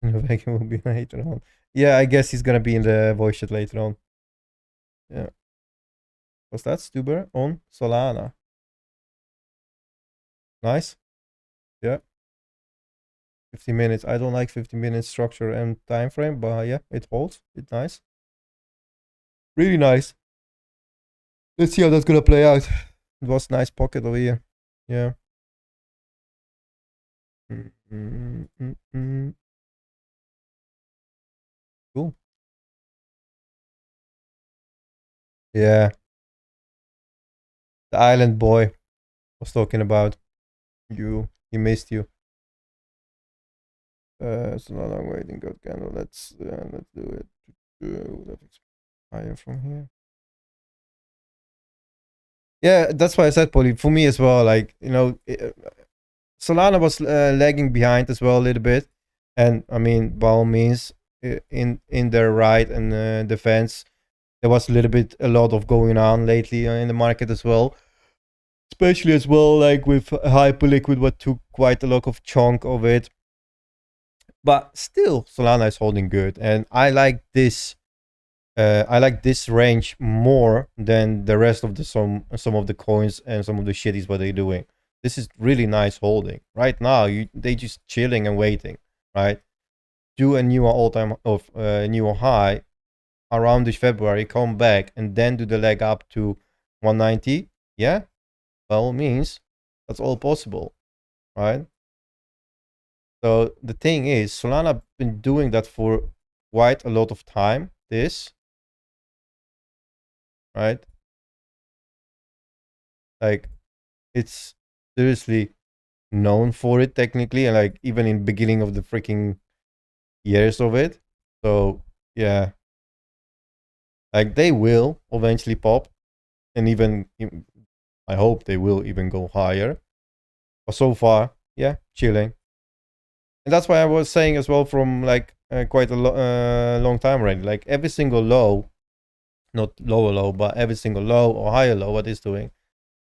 Vacuum will be later on. Yeah, I guess he's gonna be in the voice chat later on. Yeah. What's that? Stuber on Solana. Nice. Yeah. 15 minutes. I don't like 15-minute structure and time frame, but yeah, it holds. It's nice. Really nice. Let's see how that's gonna play out. It was nice pocket over here. Yeah. Cool. Yeah. The island boy was talking about you. He missed you. It's not long waiting. God candle. Let's do it. Let's higher from here. Yeah, that's why I said, Polly. For me as well, like, you know, Solana was lagging behind as well a little bit, and I mean, by all means, in their right and defense, there was a lot of going on lately in the market as well, especially as well like with Hyperliquid, what took quite a lot of chunk of it. But still, Solana is holding good, and I like this. I like this range more than the rest of the some of the coins and some of the shitties what they're doing. This is really nice holding. Right now, they just chilling and waiting, right? Do a new all-time of new high around this February, come back, and then do the leg up to 190. Yeah, by all means, that's all possible, right? So the thing is, Solana been doing that for quite a lot of time. This, right? Like, it's seriously known for it technically, and like even in beginning of the freaking years of it. So yeah, like they will eventually pop, and even I hope they will even go higher. But so far, yeah, chilling. And that's why I was saying as well from like quite a long time already. Like every single low, not lower low, but every single low or higher low, what is doing,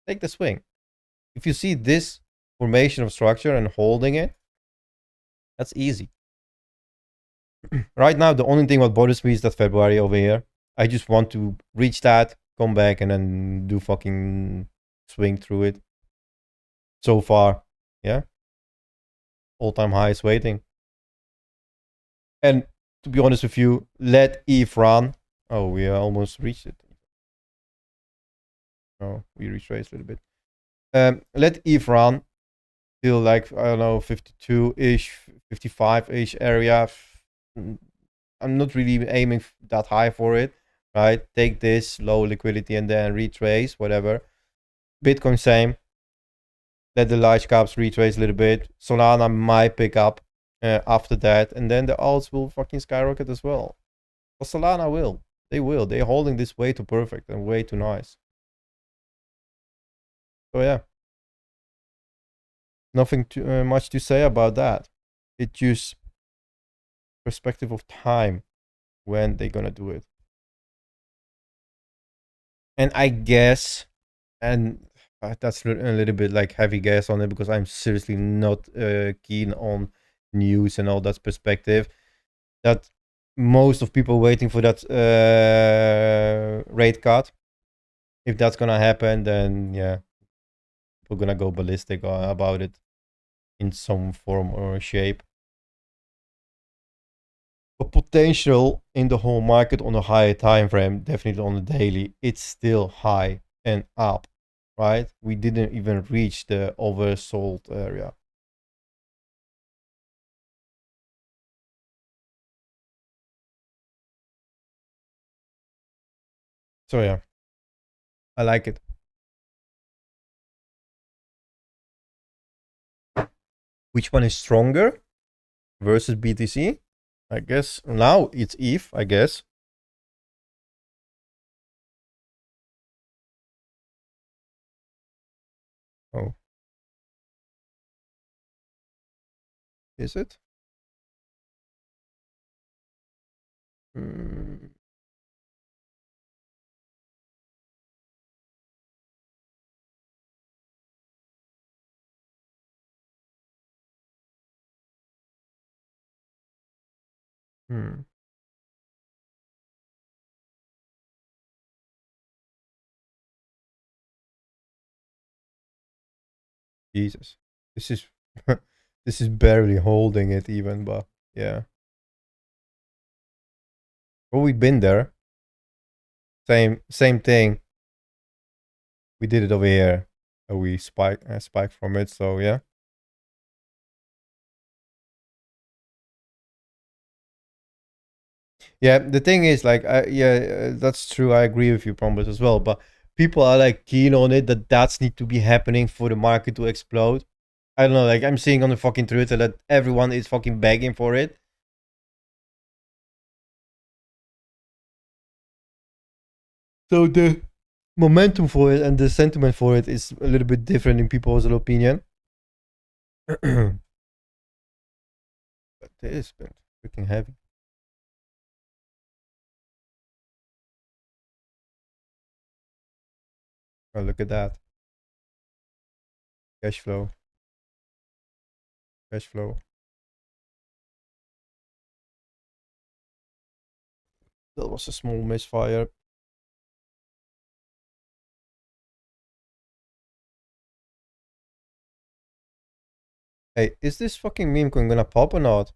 take the swing. If you see this formation of structure and holding it, that's easy. Right now, the only thing what bothers me is that February over here. I just want to reach that, come back, and then do fucking swing through it. So far, yeah, all-time high is waiting. And to be honest with you, let Eve run. Oh, we almost reached it. Oh, we retraced a little bit. Let Eve run till like I don't know 52-ish, 55-ish area. I'm not really aiming that high for it, right? Take this low liquidity and then retrace whatever. Bitcoin same. Let the large caps retrace a little bit. Solana might pick up after that, and then the alts will fucking skyrocket as well. But Solana will. They will. They're holding this way too perfect and way too nice. So yeah, nothing too much to say about that. It's just perspective of time when they're gonna do it. And I guess, and that's a little bit like heavy guess on it because I'm seriously not keen on news and all that perspective. That most of people waiting for that rate cut. If that's gonna happen, then yeah, we're gonna go ballistic about it in some form or shape. But potential in the whole market on a higher time frame, definitely on the daily, it's still high and up, right? We didn't even reach the oversold area. So yeah, I like it. Which one is stronger versus BTC? I guess now it's ETH, I guess. Oh, is it? Mm, hmm. Jesus, this is this is barely holding it even, but yeah. Well, we've been there. Same thing. We did it over here. We spike from it. So yeah. Yeah, the thing is, like, that's true. I agree with you, Prombus, as well. But people are like keen on it that that's need to be happening for the market to explode. I don't know. Like, I'm seeing on the fucking Twitter that everyone is fucking begging for it. So the momentum for it and the sentiment for it is a little bit different in people's opinion. But it has been freaking heavy. Oh, look at that. Cash flow. Cash flow. That was a small misfire. Hey, is this fucking meme coin gonna pop or not?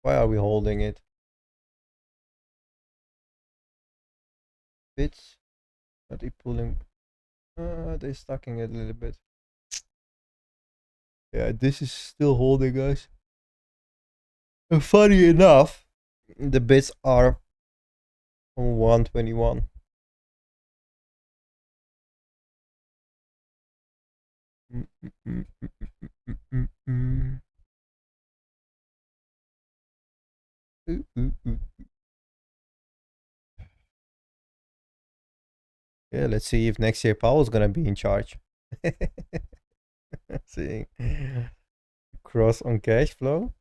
Why are we holding it? Bits? Are they pulling? They're stacking it a little bit. Yeah, this is still holding, guys. And funny enough, the bits are on 121. Yeah, let's see if next year Powell's gonna be in charge. Seeing cross on cash flow.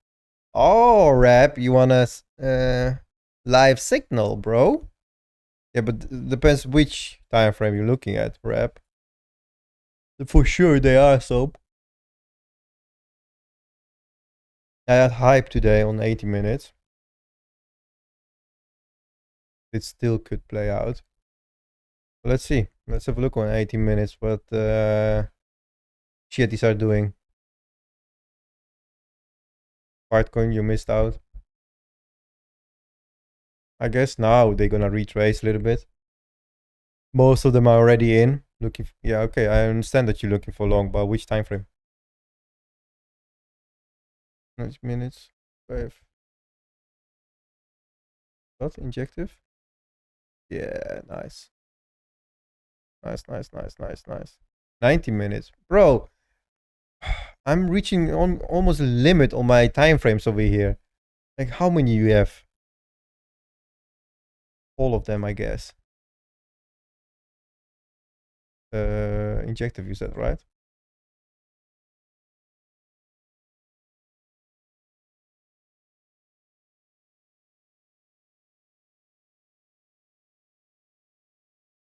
Oh, rap, you want a live signal, bro? Yeah, but depends which time frame you're looking at, rap. For sure, they are soap. I had hype today on 80 minutes. It still could play out. Let's see. Let's have a look on 80 minutes what shitties are doing. Bitcoin, you missed out. I guess now they're gonna retrace a little bit. Most of them are already in. Looking. Yeah, okay. I understand that you're looking for long, but which time frame? 90 minutes. 5. What? Injective? Yeah, nice. Nice. 90 minutes. Bro, I'm reaching on almost a limit on my time frames over here. Like, how many you have? All of them, I guess. Injective, you said, right?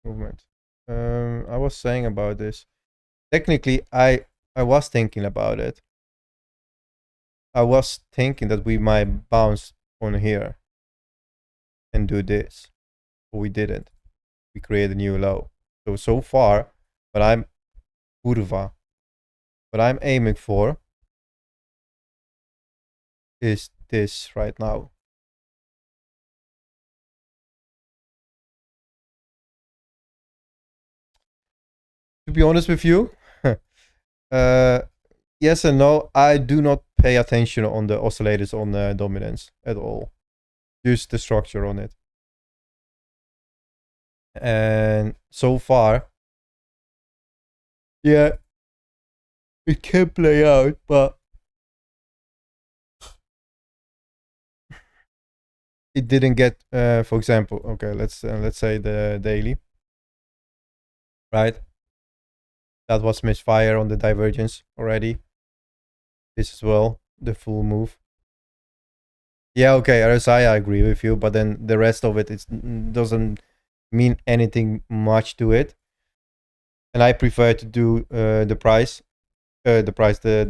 Movement. I was saying about this. Technically, I was thinking about it. I was thinking that we might bounce on here and do this, but we didn't. We created a new low. So far, but I'm curva. What I'm aiming for is this right now. To be honest with you, yes and no. I do not pay attention on the oscillators on dominance at all. Just the structure on it. And so far, yeah, it can play out, but it didn't get, for example, okay, let's say the daily, right? That was misfire on the divergence already. This as well, the full move. Yeah, okay, RSI, I agree with you, but then the rest of it, doesn't mean anything much to it. And I prefer to do the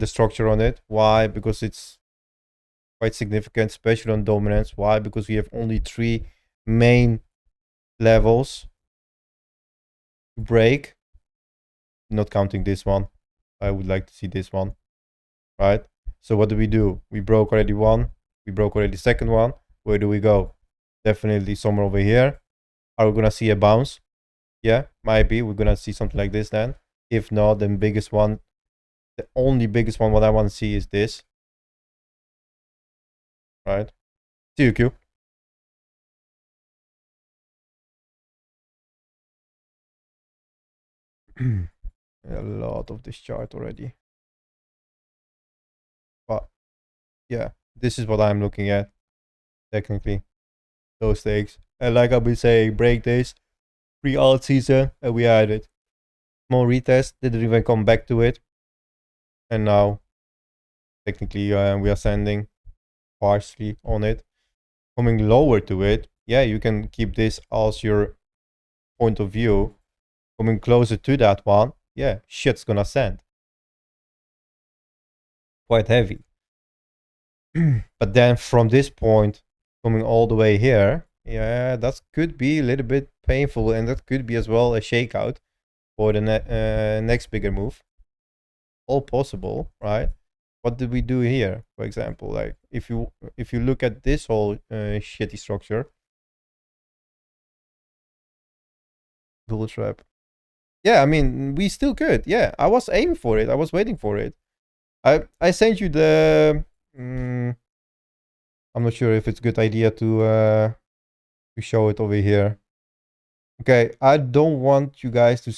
structure on it. Why? Because it's quite significant, especially on dominance. Why? Because we have only 3 main levels to break, not counting this one. I would like to see this one, right? So what do? We broke already one. We broke already the second one. Where do we go? Definitely somewhere over here. Are we gonna see a bounce? Yeah, might be. We're gonna see something like this then. If not, then biggest one, the only biggest one what I want to see is this. Right? See you, Q. A lot of this chart already. But yeah, this is what I'm looking at. Technically, those stakes. And like I've been saying, break this, pre-alt season, and we had it. Small retest, didn't even come back to it. And now, technically, we are sending partially on it. Coming lower to it, yeah, you can keep this as your point of view. Coming closer to that one, yeah, shit's gonna send. Quite heavy. But then from this point, coming all the way here, yeah, that could be a little bit painful, and that could be as well a shakeout for the next bigger move. All possible, right? What did we do here, for example? Like if you look at this whole shitty structure, bull trap. Yeah, I mean we still could. Yeah, I was aiming for it. I was waiting for it. I sent you the. I'm not sure if it's a good idea to show it over here. Okay, I don't want you guys to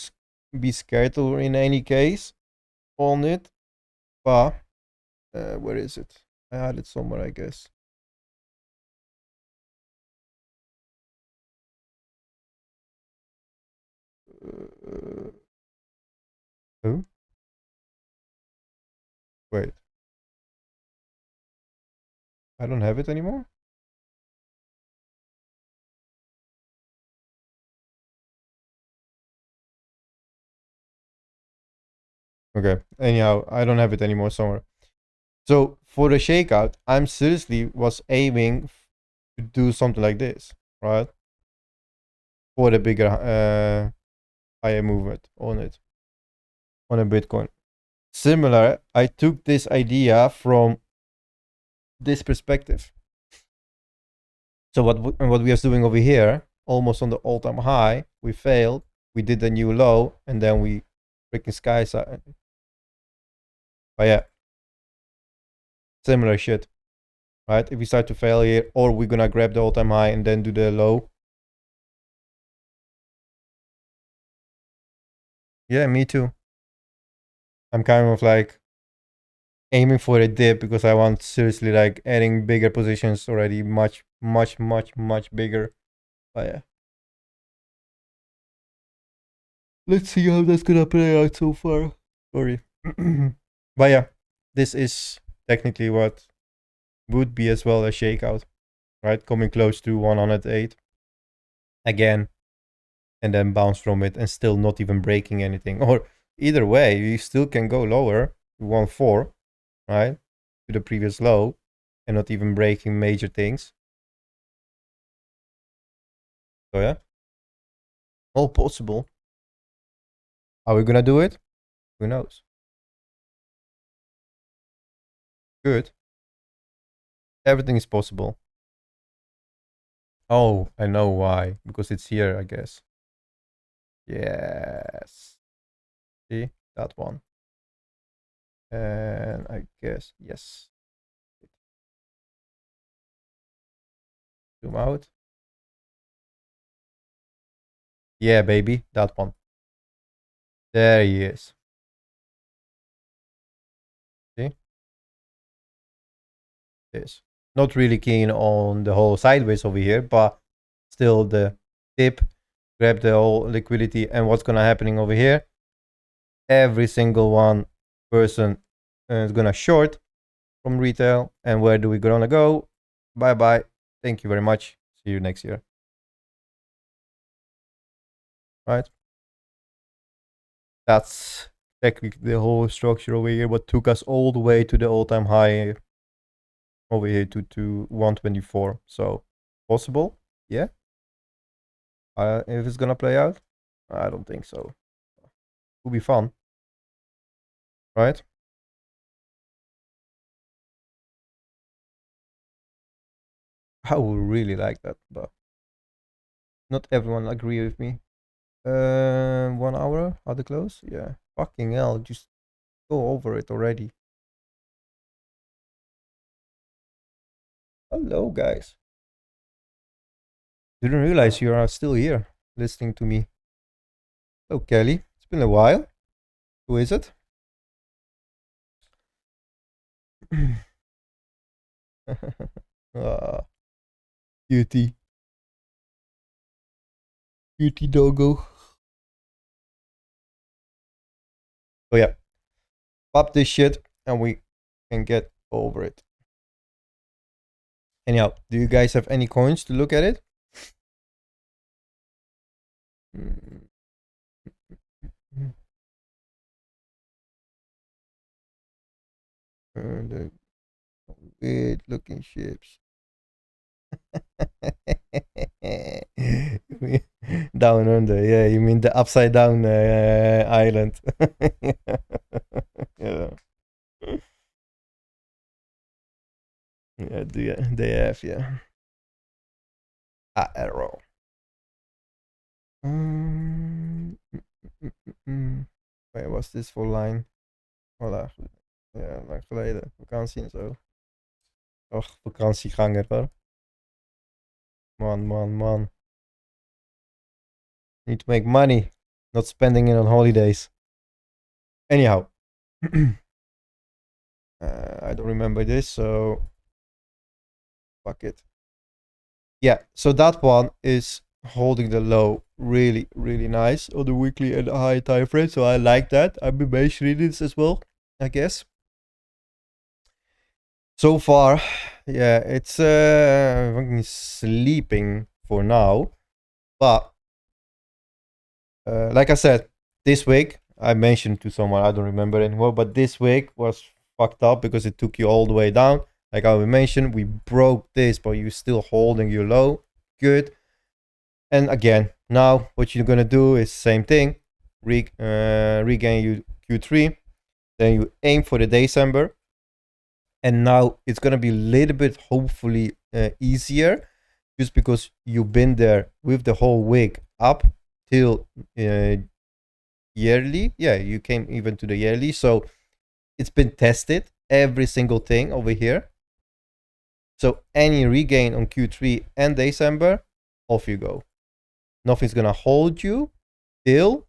be scared or in any case on it, but where is it? I had it somewhere, I guess. Who? Wait, I don't have it anymore. Okay, anyhow, I don't have it anymore somewhere. So for the shakeout, I'm seriously was aiming to do something like this, right? For the bigger higher movement on it, on a Bitcoin. Similar, I took this idea from this perspective. So what we are doing over here, almost on the all-time high, we failed. We did a new low, and then we freaking sky side. But yeah, similar shit, right? If we start to fail here, or we're gonna grab the all-time high and then do the low. Yeah, me too. I'm kind of like aiming for a dip because I want seriously like adding bigger positions already, much bigger. But yeah. Let's see how that's gonna play out so far. Sorry. But yeah, this is technically what would be as well a shakeout, right? Coming close to 108 again, and then bounce from it and still not even breaking anything. Or either way, you still can go lower to 1.4, right? To the previous low and not even breaking major things. So yeah, all possible. Are we gonna do it? Who knows? Good. Everything is possible. Oh, I know why. Because it's here, I guess. Yes. See? That one. And I guess, yes. Zoom out. Yeah, baby. That one. There he is. See? This. Not really keen on the whole sideways over here, but still the tip. Grab the whole liquidity. And what's gonna happening over here? Every single one person is gonna short from retail. And where do we gonna go? Bye bye. Thank you very much. See you next year. Right? That's technically the whole structure over here. What took us all the way to the all-time high over here to 124. So possible, yeah. If it's gonna play out, I don't think so. Will be fun, right? I would really like that, but not everyone agree with me. 1 hour? Are they close? Yeah. Fucking hell, just go over it already. Hello, guys. Didn't realize you are still here listening to me. Hello, Kelly. It's been a while. Who is it? Ah, cutie. Cutie doggo. So yeah, pop this shit and we can get over it. Anyhow, do you guys have any coins to look at it? The weird looking ships. Down under, yeah, you mean the upside down island. Yeah. Yeah, they have, yeah. Arrow. Wait, what's this for line? Voilà. Ja, lang geleden. Vakantie en zo. Och, vakantieganger hoor. Man. Need to make money. Not spending it on holidays. Anyhow. I don't remember this, so fuck it. Yeah, so that one is holding the low really, really nice on the weekly and high time frame. So I like that. I've been mentioning this as well, I guess. So far, yeah, it's fucking sleeping for now. But like I said, this week I mentioned to someone, I don't remember anymore, but this week was fucked up because it took you all the way down. Like I mentioned, we broke this, but you're still holding your low. Good. And again, now what you're gonna do is same thing. Regain you Q3. Then you aim for the December. And now it's gonna be a little bit hopefully easier, just because you've been there with the whole week up till yearly. Yeah, you came even to the yearly, so it's been tested, every single thing over here. So any regain on Q3 and December, off you go. Nothing's gonna hold you till,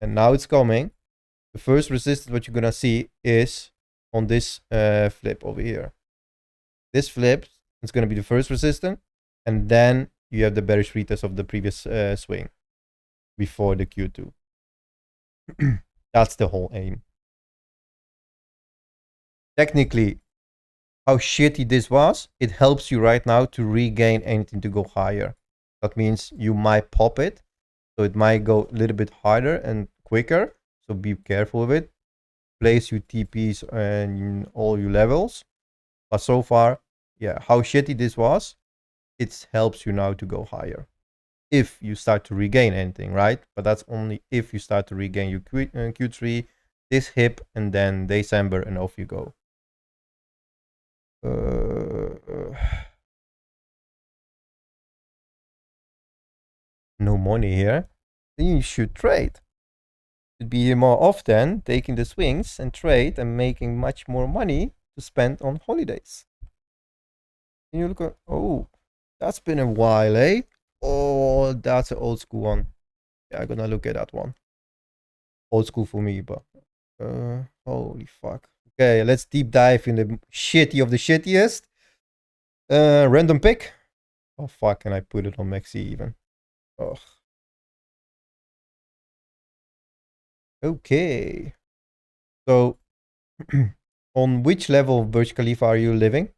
and now it's coming. The first resistance what you're gonna see is on this flip over here. This flip is gonna be the first resistance, and then you have the bearish retest of the previous swing before the Q2. That's the whole aim. Technically, how shitty this was, it helps you right now to regain anything to go higher. That means you might pop it, so it might go a little bit harder and quicker, so be careful with it. Place your TPs and all your levels. But so far, yeah, how shitty this was, it helps you now to go higher. If you start to regain anything, right? But that's only if you start to regain your Q3, this hip, and then December, and off you go. No money here. Then you should trade. Should be here more often, taking the swings and trade and making much more money to spend on holidays. And you look at, oh, that's been a while, eh? Oh, that's an old school one. Yeah, I'm gonna look at that one. Old school for me, but holy fuck. Okay, let's deep dive in the shitty of the shittiest. Random pick. Oh fuck, and I put it on Maxi even. Ugh. Okay. So, on which level of Burj Khalifa are you living?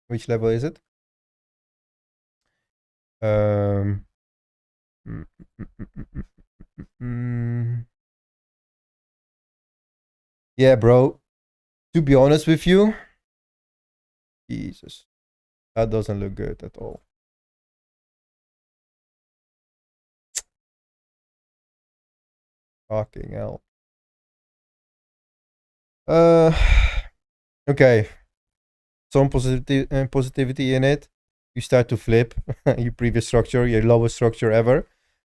Which level is it? Um. Yeah, bro. To be honest with you, Jesus, that doesn't look good at all. Fucking hell. Okay. Some positivity in it. You start to flip your previous structure, your lowest structure ever.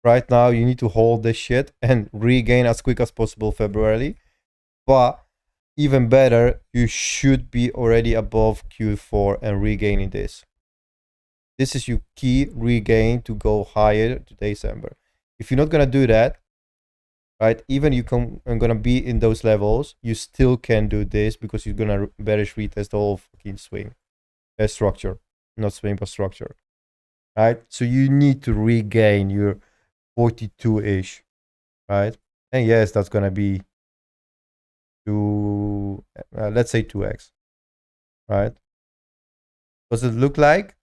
Right now, you need to hold this shit and regain as quick as possible February. But even better, you should be already above Q4 and regaining this. This is your key regain to go higher to December. If you're not gonna do that, right? Even you are gonna be in those levels, you still can do this because you're gonna bearish retest the whole fucking swing, structure, not swing but structure, right? So you need to regain your 42-ish, right? And yes, that's gonna be let's say 2x, right? Does it look like?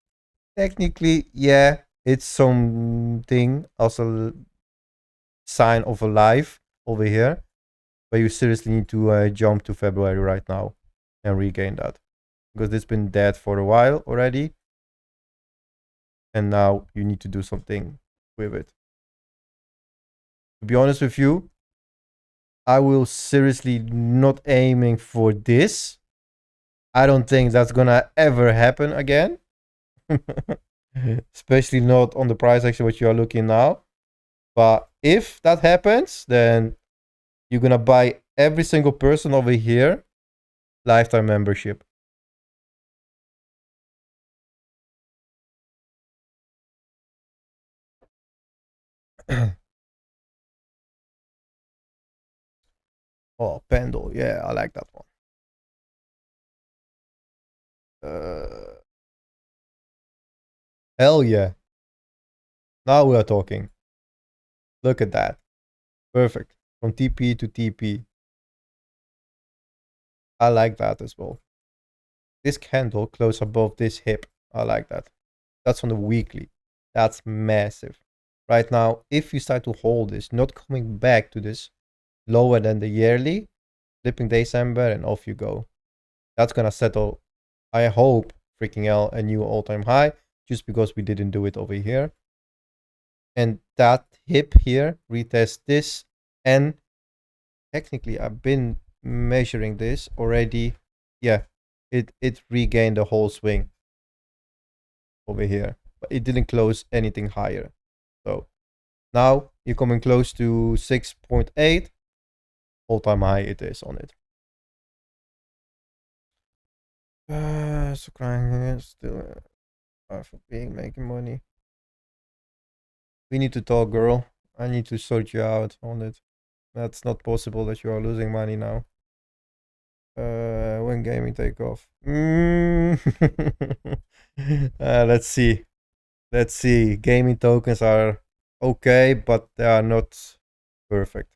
Technically, yeah, it's something also sign of a life over here, but you seriously need to jump to February right now and regain that because it's been dead for a while already, and now you need to do something with it. To be honest with you, I will seriously not aiming for this. I don't think that's gonna ever happen again. Especially not on the price action which you are looking now. But if that happens, then you're gonna buy every single person over here lifetime membership. Oh, Pendle, yeah, I like that one. Hell yeah. Now we are talking. Look at that. Perfect. From TP to TP. I like that as well. This candle close above this hip. I like that. That's on the weekly. That's massive. Right now, if you start to hold this, not coming back to this lower than the yearly, flipping December and off you go. That's gonna settle, I hope, freaking hell, a new all-time high, just because we didn't do it over here. And that hip here, retest this, and technically I've been measuring this already. Yeah, it regained the whole swing over here, but it didn't close anything higher. So now you're coming close to 6.8 all-time high it is on it. So crying still for being making money. We need to talk, girl. I need to sort you out on it. That's not possible that you are losing money now. When gaming take off. Let's see. Let's see. Gaming tokens are okay, but they are not perfect.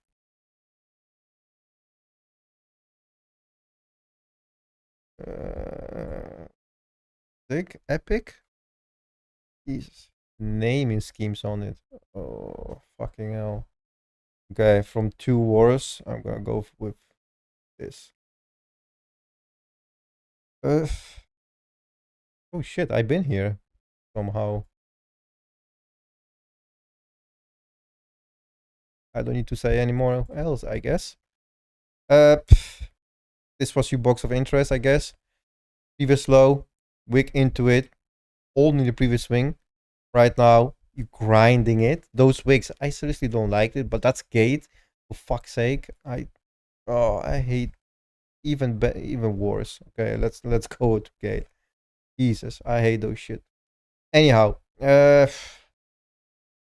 Sick, epic. Jesus. Naming schemes on it. Oh, fucking hell. Okay, from 2 wars, I'm gonna go with this. Oh shit, I've been here somehow. I don't need to say any more else, I guess. This was your box of interest, I guess. Previous low, wick into it, holding the previous swing. Right now, you're grinding it. Those wicks, I seriously don't like it, but that's gate. For fuck's sake, I hate even worse. Okay, let's go to gate. Jesus, I hate those shit. Anyhow, yeah,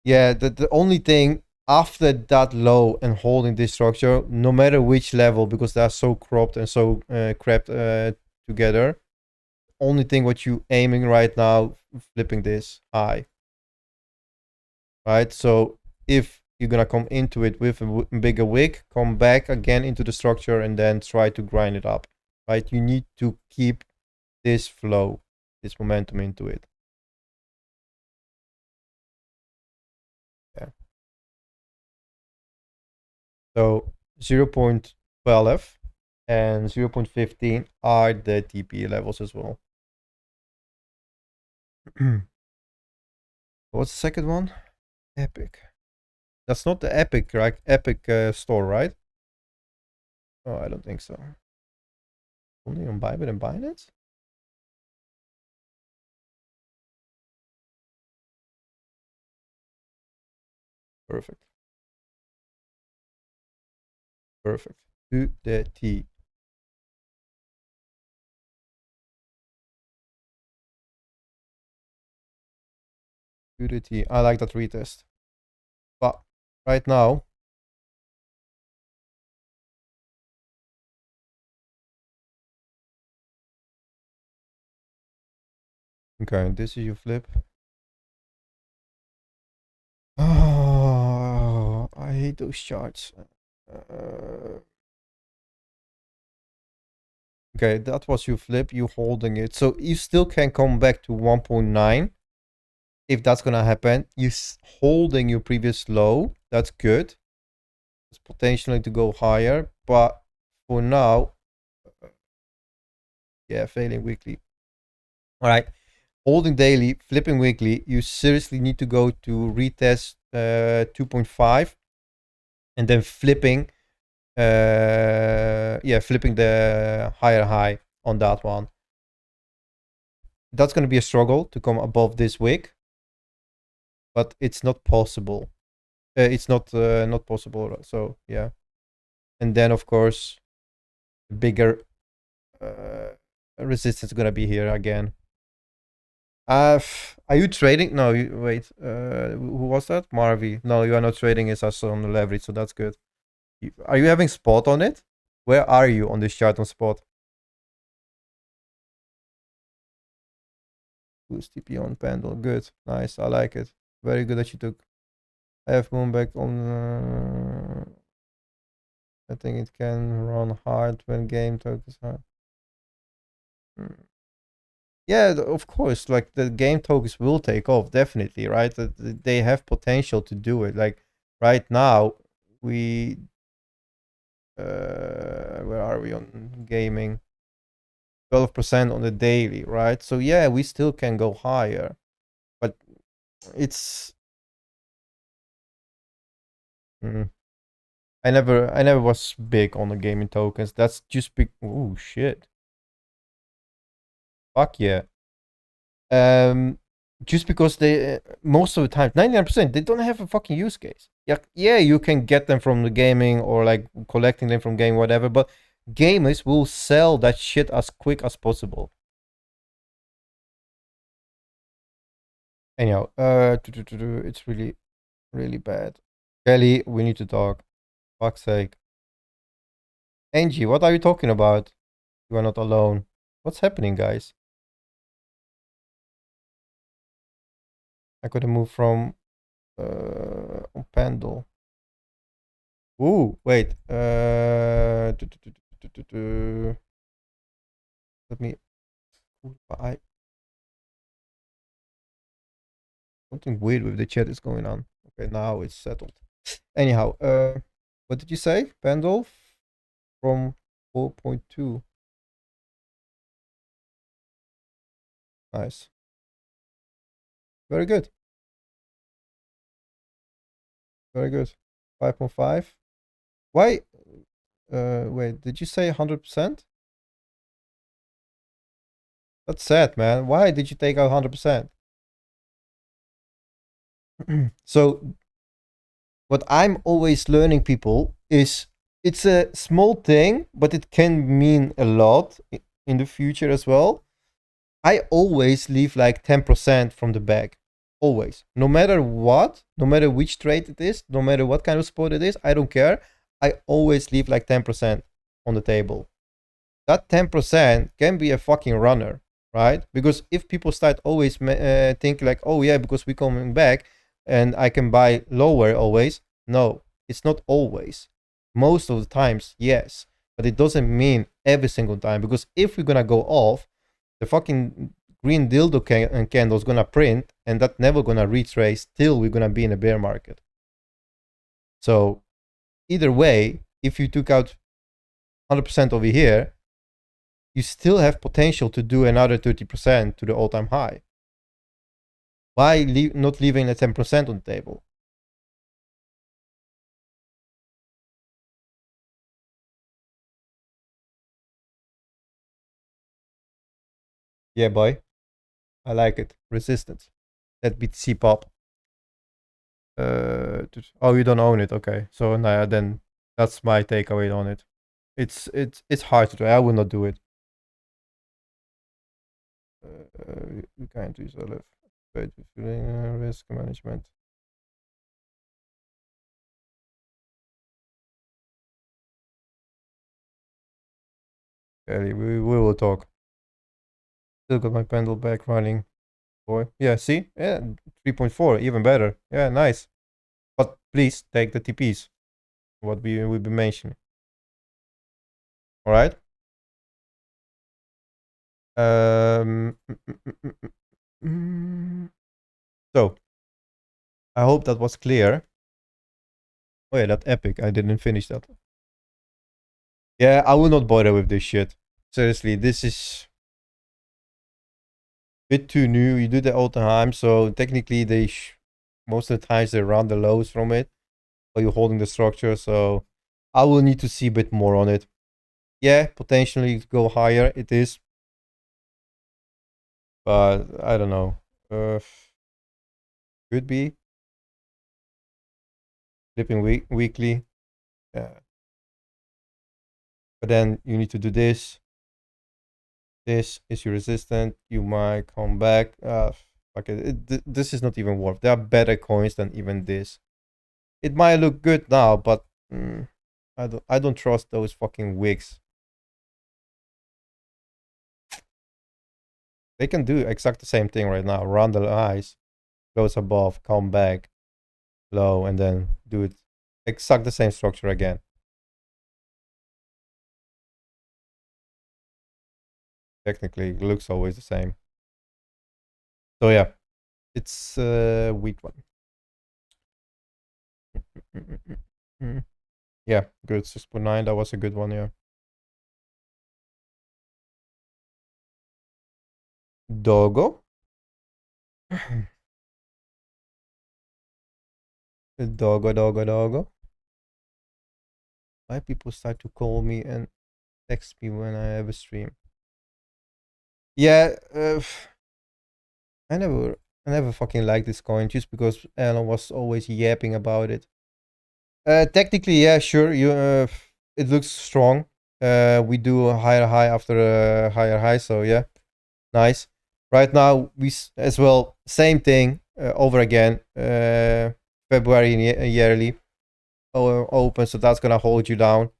the only thing after that low and holding this structure, no matter which level, because they're so cropped and so crapped together, only thing what you aiming right now, flipping this high. Right, so if you're gonna come into it with a bigger wick, come back again into the structure and then try to grind it up. Right, you need to keep this flow, this momentum into it. Yeah. So 0.12 and 0.15 are the TP levels as well. What's the second one? Epic. That's not the Epic, right? Epic store, right? Oh, I don't think so. Only on ByBit and Binance? Perfect. Perfect. To the T. To the T. I like that retest. But right now, okay, this is your flip. Oh, I hate those charts. Okay, that was your flip, you holding it. So you still can come back to 1.9. If that's gonna happen, you holding your previous low. That's good. It's potentially to go higher, but for now, yeah, failing weekly. All right, holding daily, flipping weekly. You seriously need to go to retest 2.5, and then flipping. Yeah, flipping the higher high on that one. That's gonna be a struggle to come above this wick, but it's not possible. It's not possible. So yeah, and then of course, bigger resistance is gonna be here again. Are you trading? No, wait. Who was that? Marvi. No, you are not trading. It's also on the leverage, so that's good. Are you having spot on it? Where are you on this chart on spot? Who's TP on Pendle? Good, nice. I like it. Very good that you took. I have gone back on. I think it can run hard when game tokens hard. Yeah, of course. Like the game tokens will take off, definitely, right? They have potential to do it. Like right now, we where are we on gaming? 12% on the daily, right? So yeah, we still can go higher, but it's. I never was big on the gaming tokens. That's just big. Oh shit. Fuck yeah. Just because they most of the time, 99%, they don't have a fucking use case. Yeah, you can get them from the gaming or like collecting them from game, whatever. But gamers will sell that shit as quick as possible. Anyhow, it's really, really bad. Kelly, we need to talk. Fuck's sake. Angie, what are you talking about? You are not alone. What's happening, guys? I could have moved from on Pendle. Ooh, wait. Let me. I something weird with the chat is going on. Okay, now it's settled. Anyhow, what did you say? Pendle from 4.2. Nice. Very good. Very good. 5.5. Why? Wait, did you say 100%? That's sad, man. Why did you take out 100%? So what I'm always learning people is it's a small thing, but it can mean a lot in the future as well. I always leave like 10% from the bag. Always. No matter what, no matter which trade it is, no matter what kind of spot it is, I don't care. I always leave like 10% on the table. That 10% can be a fucking runner, right? Because if people start always think like, oh yeah, because we're coming back and I can buy lower always. No, it's not always. Most of the times, yes. But it doesn't mean every single time. Because if we're gonna go off, the fucking green dildo candle is gonna print, and that never gonna retrace till we're gonna be in a bear market. So either way, if you took out 100% over here, you still have potential to do another 30% to the all-time high. Why not leaving the 10% on the table? Yeah, boy. I like it. Resistance. That BTC pop. Oh, you don't own it. Okay. So nah, then that's my takeaway on it. It's hard to try. I will not do it. You can't use a left. Risk management. Okay, we will talk. Still got my pendle back running. Boy. Yeah, see? Yeah, 3.4, even better. Yeah, nice. But please take the TPs. What we will be mentioning. Alright? So, I hope that was clear. Oh yeah, that epic. I didn't finish that. Yeah, I will not bother with this shit. Seriously, this is a bit too new. You do that all the time, so technically they most of the times they run the lows from it while you're holding the structure. So I will need to see a bit more on it. Yeah, potentially go higher. It is, but I don't know. Could be flipping weekly. Yeah. But then you need to do this. This is your resistant. You might come back. Okay, this is not even worth. There are better coins than even this. It might look good now, but I don't trust those fucking wigs. They can do exact the same thing right now. Run the eyes, close above, come back, low, and then do it exact the same structure again. Technically, it looks always the same. So yeah, it's a weak one. Yeah, good. 6.9. That was a good one. Yeah. Dogo. Dogo. Why people start to call me and text me when I have a stream? Yeah, I never fucking liked this coin just because Alan was always yapping about it. Technically, yeah, sure. It looks strong. We do a higher high after a higher high, so yeah, nice. Right now, we as well same thing over again. February yearly open, so that's gonna hold you down.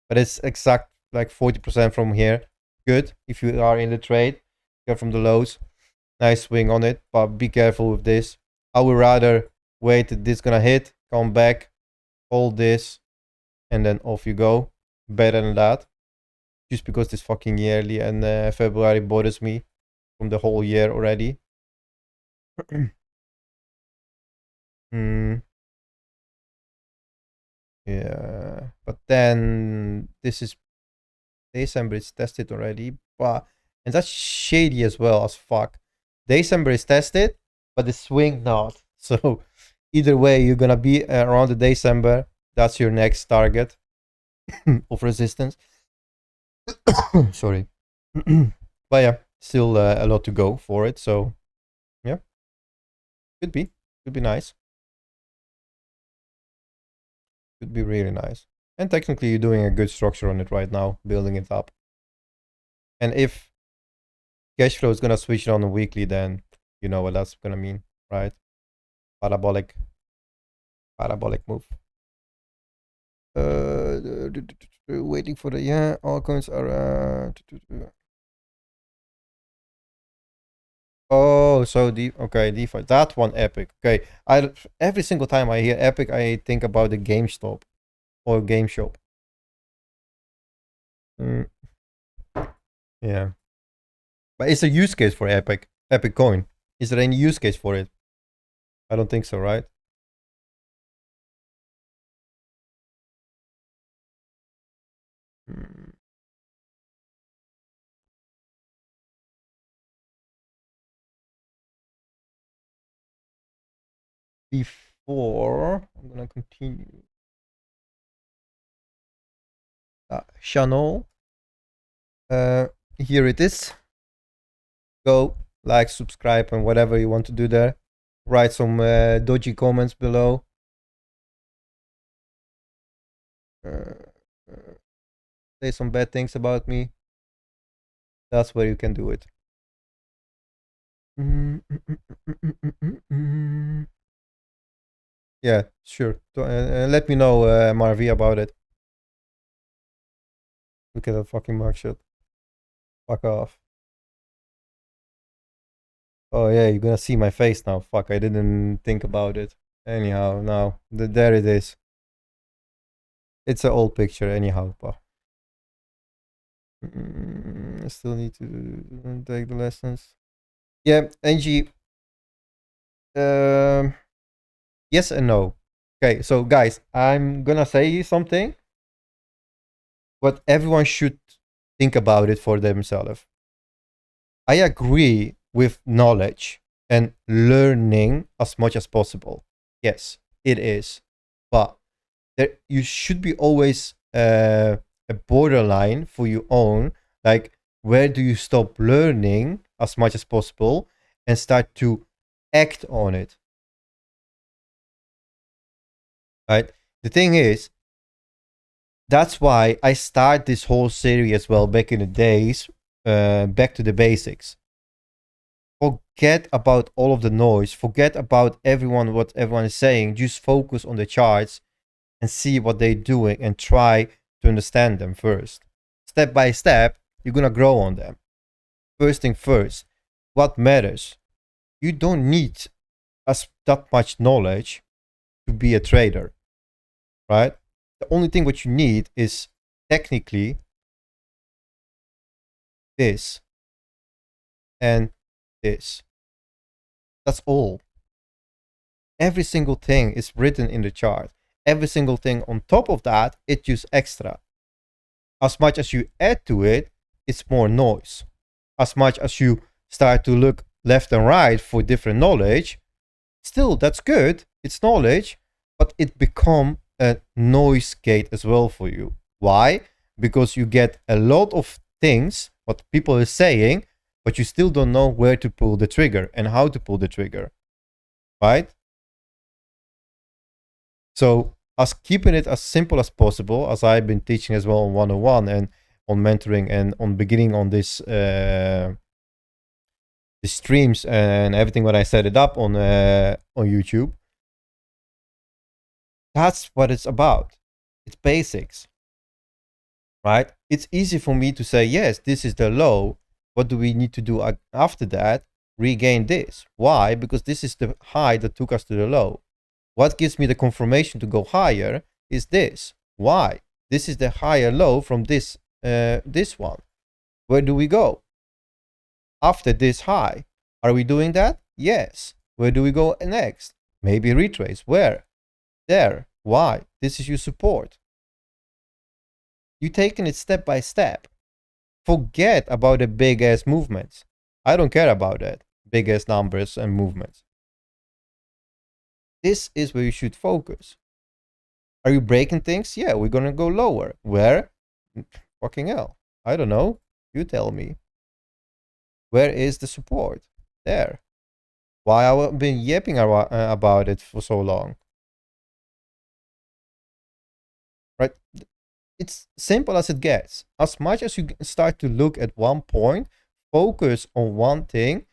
But it's exact like 40% from here. Good if you are in the trade. Get from the lows. Nice swing on it, but be careful with this. I would rather wait that this gonna hit, come back, hold this, and then off you go. Better than that. Just because this fucking yearly and February bothers me from the whole year already. Yeah, but then this is December is tested already, but and that's shady as well as fuck. December is tested, but the swing not. So either way, you're gonna be around the December. That's your next target of resistance. Sorry. But yeah, Still a lot to go for it, so yeah, could be nice. Could be really nice. And technically, you're doing a good structure on it right now, building it up. And if cash flow is gonna switch it on a weekly, then you know what that's gonna mean, right? Parabolic move. Waiting for the all coins are. Oh, so okay, DeFi. That one epic. Okay, every single time I hear epic, I think about the GameStop or Game Shop. Yeah, but it's a use case for Epic Coin. Is there any use case for it? I don't think so, right? Before I'm gonna continue. Channel. Here it is. Go like, subscribe, and whatever you want to do there. Write some dodgy comments below. Say some bad things about me. That's where you can do it. Yeah, sure. Let me know, Marvi, about it. Look at that fucking mugshot. Fuck off. Oh yeah, you're gonna see my face now. Fuck, I didn't think about it. Anyhow, now there it is. It's an old picture, anyhow. I still need to take the lessons. Yeah, NG. Yes and no. Okay, so guys, I'm gonna say something, but everyone should think about it for themselves. I agree with knowledge and learning as much as possible. Yes, it is. But you should be always a borderline for your own. Like, where do you stop learning as much as possible and start to act on it? Right? The thing is, that's why I start this whole series as well back in the days, back to the basics. Forget about all of the noise. Forget about what everyone is saying. Just focus on the charts and see what they're doing and try to understand them first. Step by step, you're gonna grow on them. First thing first, what matters? You don't need that much knowledge to be a trader, right? The only thing what you need is technically this and this. That's all. Every single thing is written in the chart. Every single thing on top of that, it's just extra. As much as you add to it, it's more noise. As much as you start to look left and right for different knowledge, still that's good. It's knowledge, but it become a noise gate as well for you. Why? Because you get a lot of things, what people are saying, but you still don't know where to pull the trigger and how to pull the trigger, right? So as keeping it as simple as possible, as I've been teaching as well on 101 and on mentoring and on beginning on this the streams and everything when I set it up on YouTube. That's what it's about. It's basics, right? It's easy for me to say, yes, this is the low. What do we need to do after that? Regain this. Why? Because this is the high that took us to the low. What gives me the confirmation to go higher is this. Why? This is the higher low from this one. Where do we go? After this high. Are we doing that? Yes. Where do we go next? Maybe retrace. Where? There. Why? This is your support. You're taking it step by step. Forget about the big ass movements. I don't care about that. Big ass numbers and movements. This is where you should focus. Are you breaking things? Yeah, we're gonna go lower. Where? Fucking hell. I don't know. You tell me. Where is the support? There. Why I've been yapping about it for so long? Right? It's simple as it gets. As much as you start to look at one point, focus on one thing,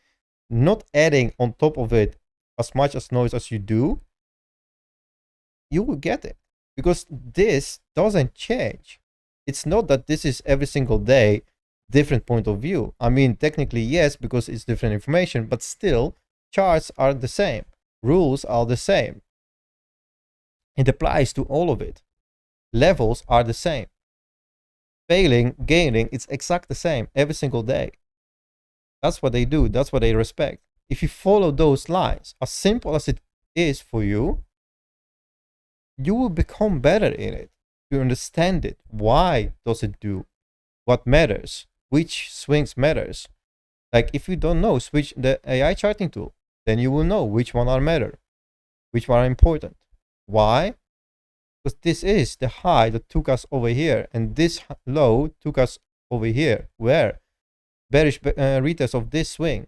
not adding on top of it as much as noise as you do, you will get it. Because this doesn't change. It's not that this is every single day different point of view. I mean, technically, yes, because it's different information, but still, charts are the same. Rules are the same. It applies to all of it. Levels are the same. Failing, gaining, it's exact the same every single day. That's what they do. That's what they respect. If you follow those lines, as simple as it is for you, you will become better in it. You understand it. Why does it do? What matters? Which swings matters? Like if you don't know, switch the AI charting tool, then you will know which one are matter, which one are important. Why? Because this is the high that took us over here, and this low took us over here. Where? Bearish retest of this swing.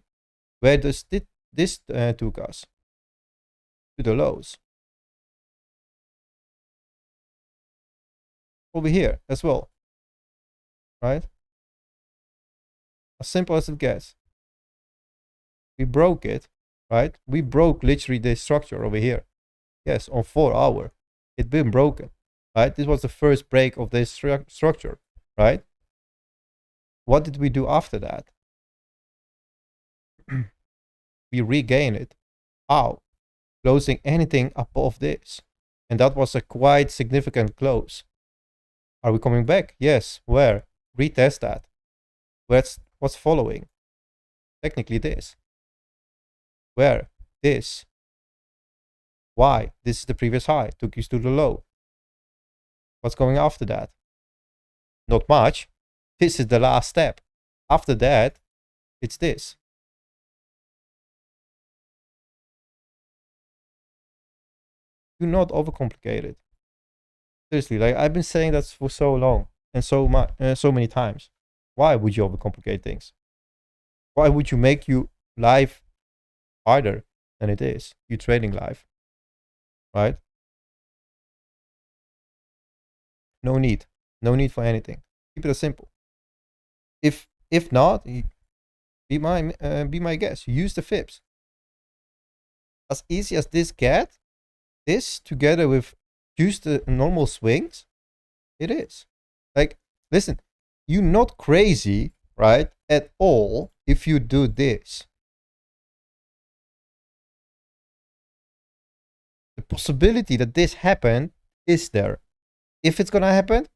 Where does this took us? To the lows. Over here as well. Right? As simple as it gets. We broke it, right? We broke literally this structure over here. Yes, on 4 hour. It's been broken, right? This was the first break of this structure, right? What did we do after that? We regain it. How? Closing anything above this. And that was a quite significant close. Are we coming back? Yes. Where? Retest that. What's following? Technically this. Where? This. Why? This is the previous high. Took you to the low. What's going after that? Not much. This is the last step. After that, it's this. Do not overcomplicate it. Seriously, like I've been saying that for so long and so many times. Why would you overcomplicate things? Why would you make your life harder than it is? You trading life, right? No need for anything. Keep it as simple. If not, be my guest. Use the fibs. As easy as this get, this together with just the normal swings, it is. Like, listen, you're not crazy, right, at all if you do this. The possibility that this happened is there. If it's gonna happen,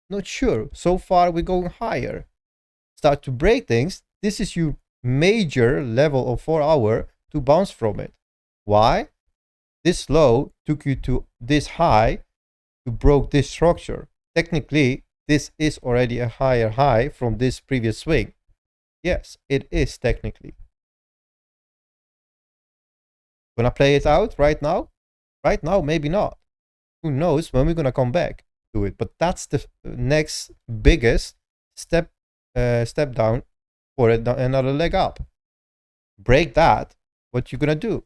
not sure. So far, we're going higher. Start to break things. This is your major level of 4 hour to bounce from it. Why? This low took you to this high to broke this structure. Technically, this is already a higher high from this previous swing. Yes, it is technically. Gonna play it out right now? Right now, maybe not. Who knows when we're gonna come back to it? But that's the next biggest step down for another leg up. Break that. What you gonna do?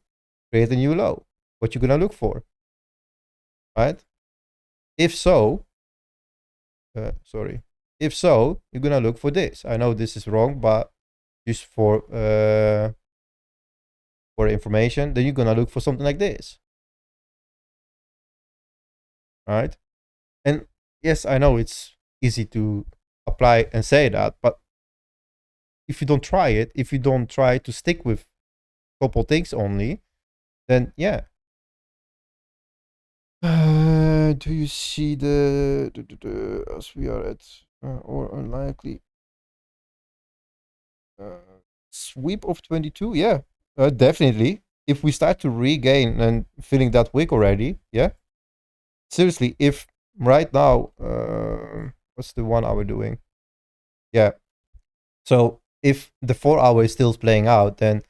Create a new low. What you gonna look for? Right? If so, if so, you're gonna look for this. I know this is wrong, but just for information, then you're gonna look for something like this. Right? And yes, I know it's easy to apply and say that, but if you don't try it, if you don't try to stick with a couple things only, then yeah. Do you see the as we are at or unlikely sweep of 22? Yeah, definitely. If we start to regain and feeling that wick already, yeah. Seriously, if right now, what's the 1 hour doing? Yeah. So if the 4 hour is still playing out, then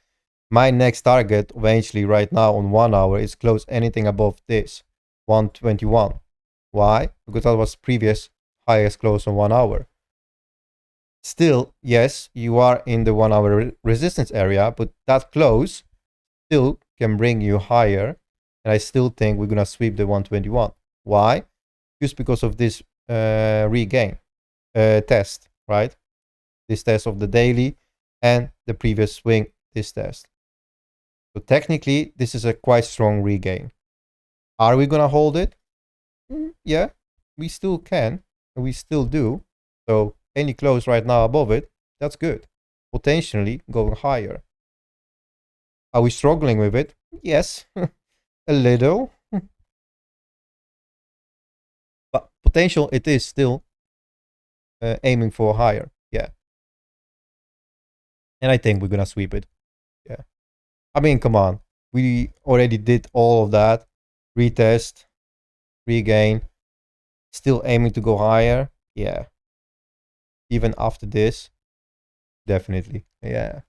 my next target eventually right now on 1 hour is close anything above this 121. Why? Because that was previous highest close on 1 hour. still, yes, you are in the 1 hour resistance area, but that close still can bring you higher. And I still think we're gonna sweep the 121. Why? Just because of this regain test, right? This test of the daily and the previous swing, this test. So technically, this is a quite strong regain. Are we gonna hold it? Yeah, we still can, and we still do. So any close right now above it, that's good. Potentially going higher. Are we struggling with it? Yes, a little. But potential, it is still aiming for higher. Yeah. And I think we're gonna sweep it. Yeah. I mean, come on. We already did all of that. Retest, regain. Still aiming to go higher. Yeah. Even after this. Definitely. Yeah.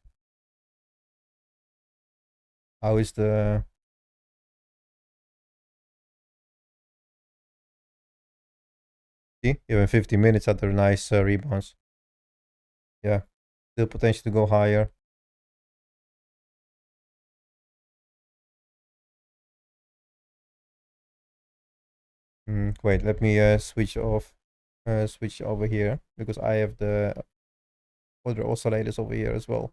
How is the... See? Even 15 minutes at the nice rebounds. Yeah. Still potential to go higher. Wait, let me switch over here because I have the other oscillators over here as well.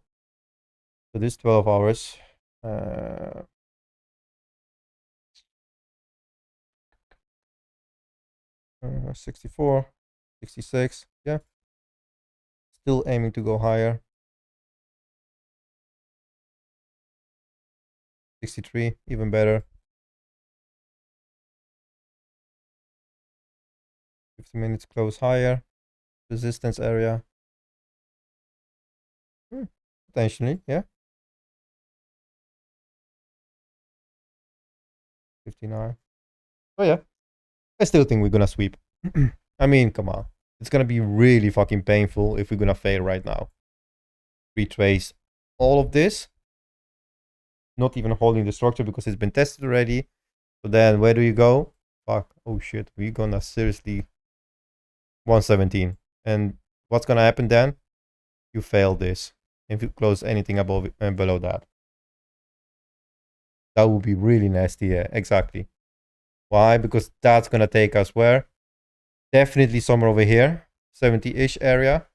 So this 12 hours. 64, 66, yeah. Still aiming to go higher. 63, even better. 50 minutes close higher. Resistance area. Potentially, yeah. 59. Oh yeah. I still think we're gonna sweep. I mean, come on. It's gonna be really fucking painful if we're gonna fail right now. Retrace all of this. Not even holding the structure because it's been tested already. So then where do you go? Fuck. Oh shit. We're gonna seriously 117. And what's gonna happen then? You fail this. If you close anything above and below that. That would be really nasty, yeah, exactly. Why? Because that's gonna take us where? Definitely somewhere over here. 70-ish area.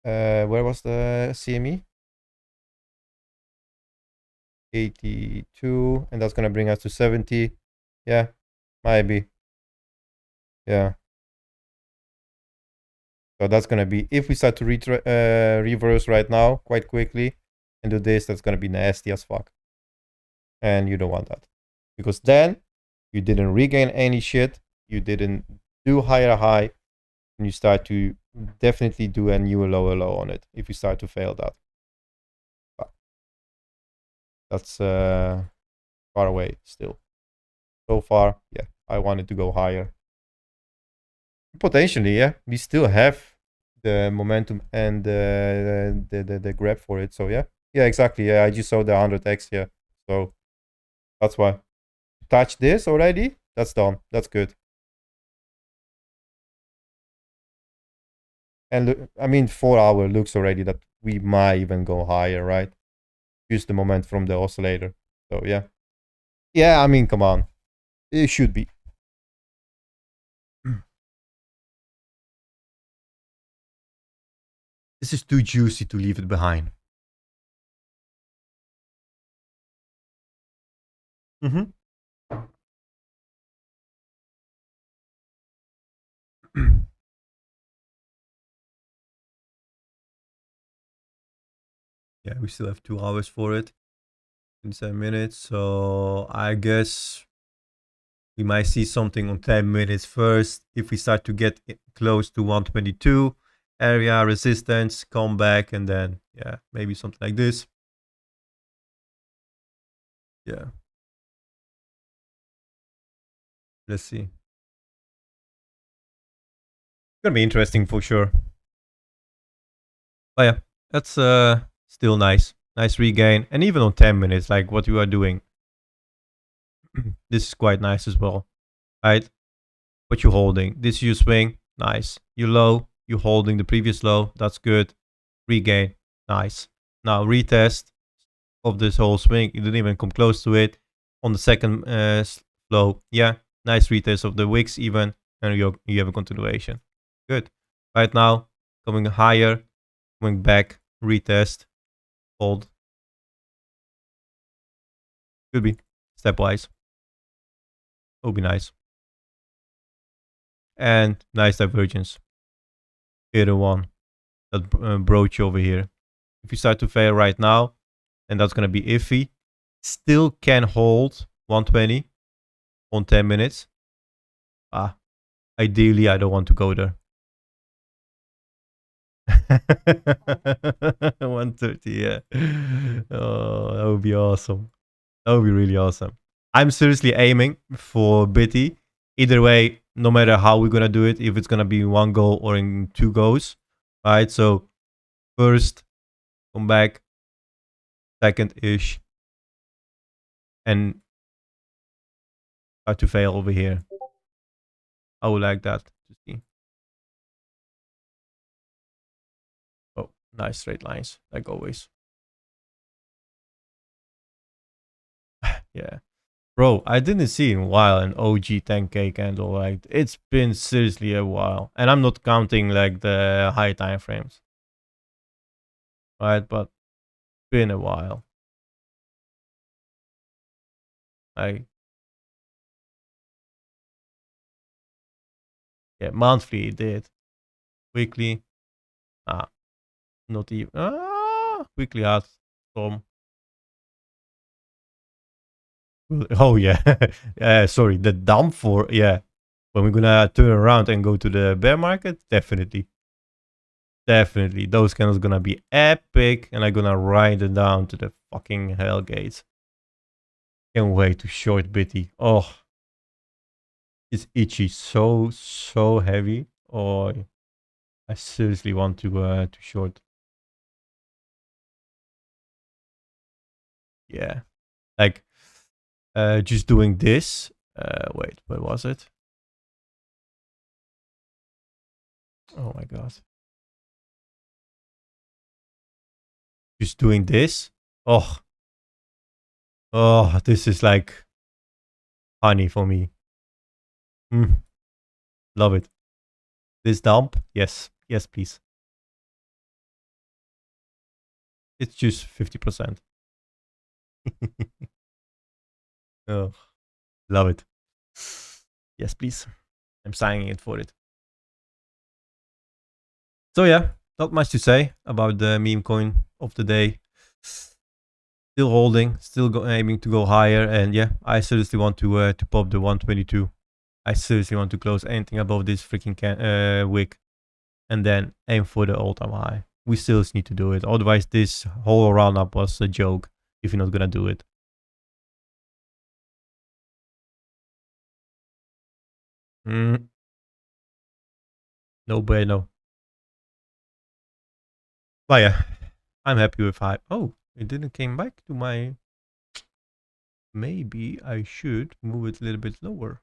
Where was the CME? 82, and that's gonna bring us to 70. Yeah, maybe. Yeah. So that's gonna be, if we start to reverse right now quite quickly and do this, that's gonna be nasty as fuck. And you don't want that. Because then you didn't regain any shit, you didn't do higher high, and you start to definitely do a new lower low on it if you start to fail that. But that's far away still. So far, yeah, I wanted to go higher. Potentially, yeah, we still have the momentum and the grab for it. So yeah, exactly. Yeah, I just saw the 100x here, so that's why. Touch this already. That's done. That's good. And I mean, 4 hour looks already that we might even go higher, right? Use the moment from the oscillator. So yeah, I mean, come on, it should be. This is too juicy to leave it behind. Yeah, we still have 2 hours for it. 27 minutes. So I guess we might see something on 10 minutes first. If we start to get close to 122 area resistance, come back, and then yeah, maybe something like this. Yeah. Let's see. It's gonna be interesting for sure. But yeah, that's still nice. Nice regain. And even on 10 minutes, like what you are doing, this is quite nice as well. Right? What you holding. This is your swing. Nice. You low. You holding the previous low. That's good. Regain. Nice. Now retest of this whole swing. You didn't even come close to it. On the second low. Yeah. Nice retest of the wicks even. And you have a continuation. Good. Right now, coming higher. Coming back. Retest. Hold. Could be. Stepwise. Would be nice. And nice divergence. Here the one. That broach over here. If you start to fail right now, and that's going to be iffy, still can hold 120 on 10 minutes. Ideally, I don't want to go there. 130, yeah. Oh, that would be awesome. That would be really awesome. I'm seriously aiming for Bitty. Either way, no matter how we're going to do it, if it's going to be in one go or in 2 goes, right? So first, come back, second-ish, and start to fail over here. I would like that to see. Oh, nice straight lines, like always. Yeah. Bro, I didn't see in a while an OG 10K candle. Like, it's been seriously a while. And I'm not counting like the high time frames. Right, but been a while. Like, yeah, monthly it did. Weekly, not even. Weekly had some. Oh yeah, sorry, the dump for when we're gonna turn around and go to the bear market, definitely, those candles gonna be epic, and I'm gonna ride it down to the fucking hell gates. Can't wait to short Bitty. Oh, it's itchy, so heavy. Oh, I seriously want to short. Yeah, like just doing this. Wait, where was it? Oh my god. Just doing this. Oh, this is like honey for me. Love it. This dump, yes, please. It's just 50%. Oh, love it. Yes, please. I'm signing it for it. So yeah, not much to say about the meme coin of the day. Still holding, still aiming to go higher, and yeah, I seriously want to pop the 122. I seriously want to close anything above this freaking wick, and then aim for the all-time high. We still need to do it, otherwise this whole roundup was a joke if you're not gonna do it. No bueno. But yeah, I'm happy with high. Oh, it didn't came back to my. Maybe I should move it a little bit lower.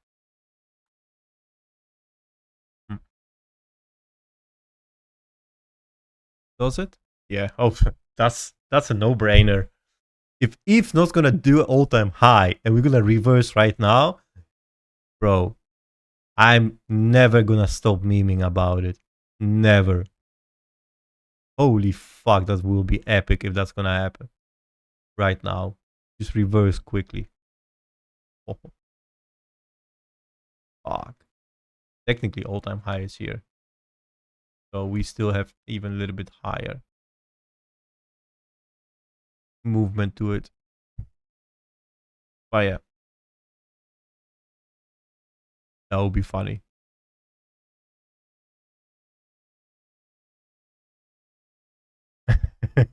Does it? Yeah. Oh, that's a no-brainer. If ETH's not gonna do all-time high and we're gonna reverse right now, bro, I'm never gonna stop memeing about it. Never. Holy fuck, that will be epic if that's gonna happen. Right now. Just reverse quickly. Oh. Fuck. Technically all-time high is here. So we still have even a little bit higher movement to it. But yeah. That would be funny.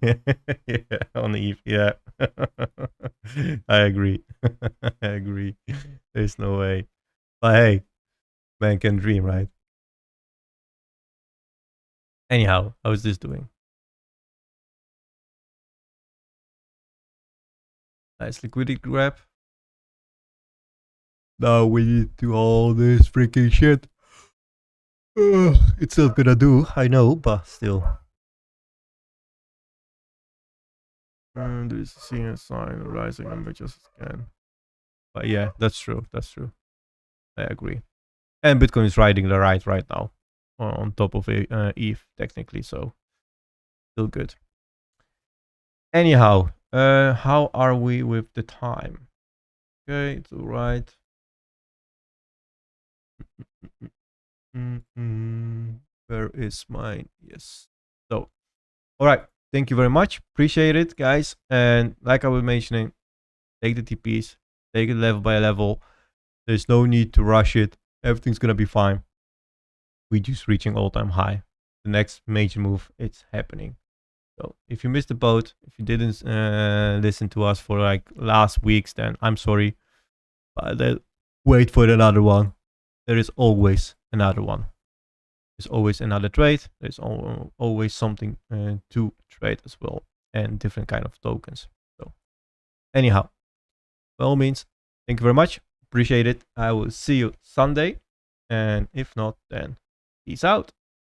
Yeah, on Eve, yeah. I agree. I agree. There's no way. But hey, man can dream, right? Anyhow, how is this doing? Nice liquidity grab. Now we need to all this freaking shit. It's not gonna do, I know, but still. There is seeing a sign rising number just scan. But yeah, that's true. That's true. I agree. And Bitcoin is riding the ride right now on top of ETH technically, so still good. Anyhow, how are we with the time? Okay, it's all right. Where is mine? Yes. So, all right. Thank you very much. Appreciate it, guys. And like I was mentioning, take the TPs, take it level by level. There's no need to rush it. Everything's gonna be fine. We're just reaching all-time high. The next major move, it's happening. So if you missed the boat, if you didn't listen to us for like last weeks, then I'm sorry. But wait for another one. There is always another one. There's always another trade. There's always something to trade as well, and different kind of tokens. So anyhow, by all means, thank you very much. Appreciate it. I will see you Sunday. And if not, then peace out.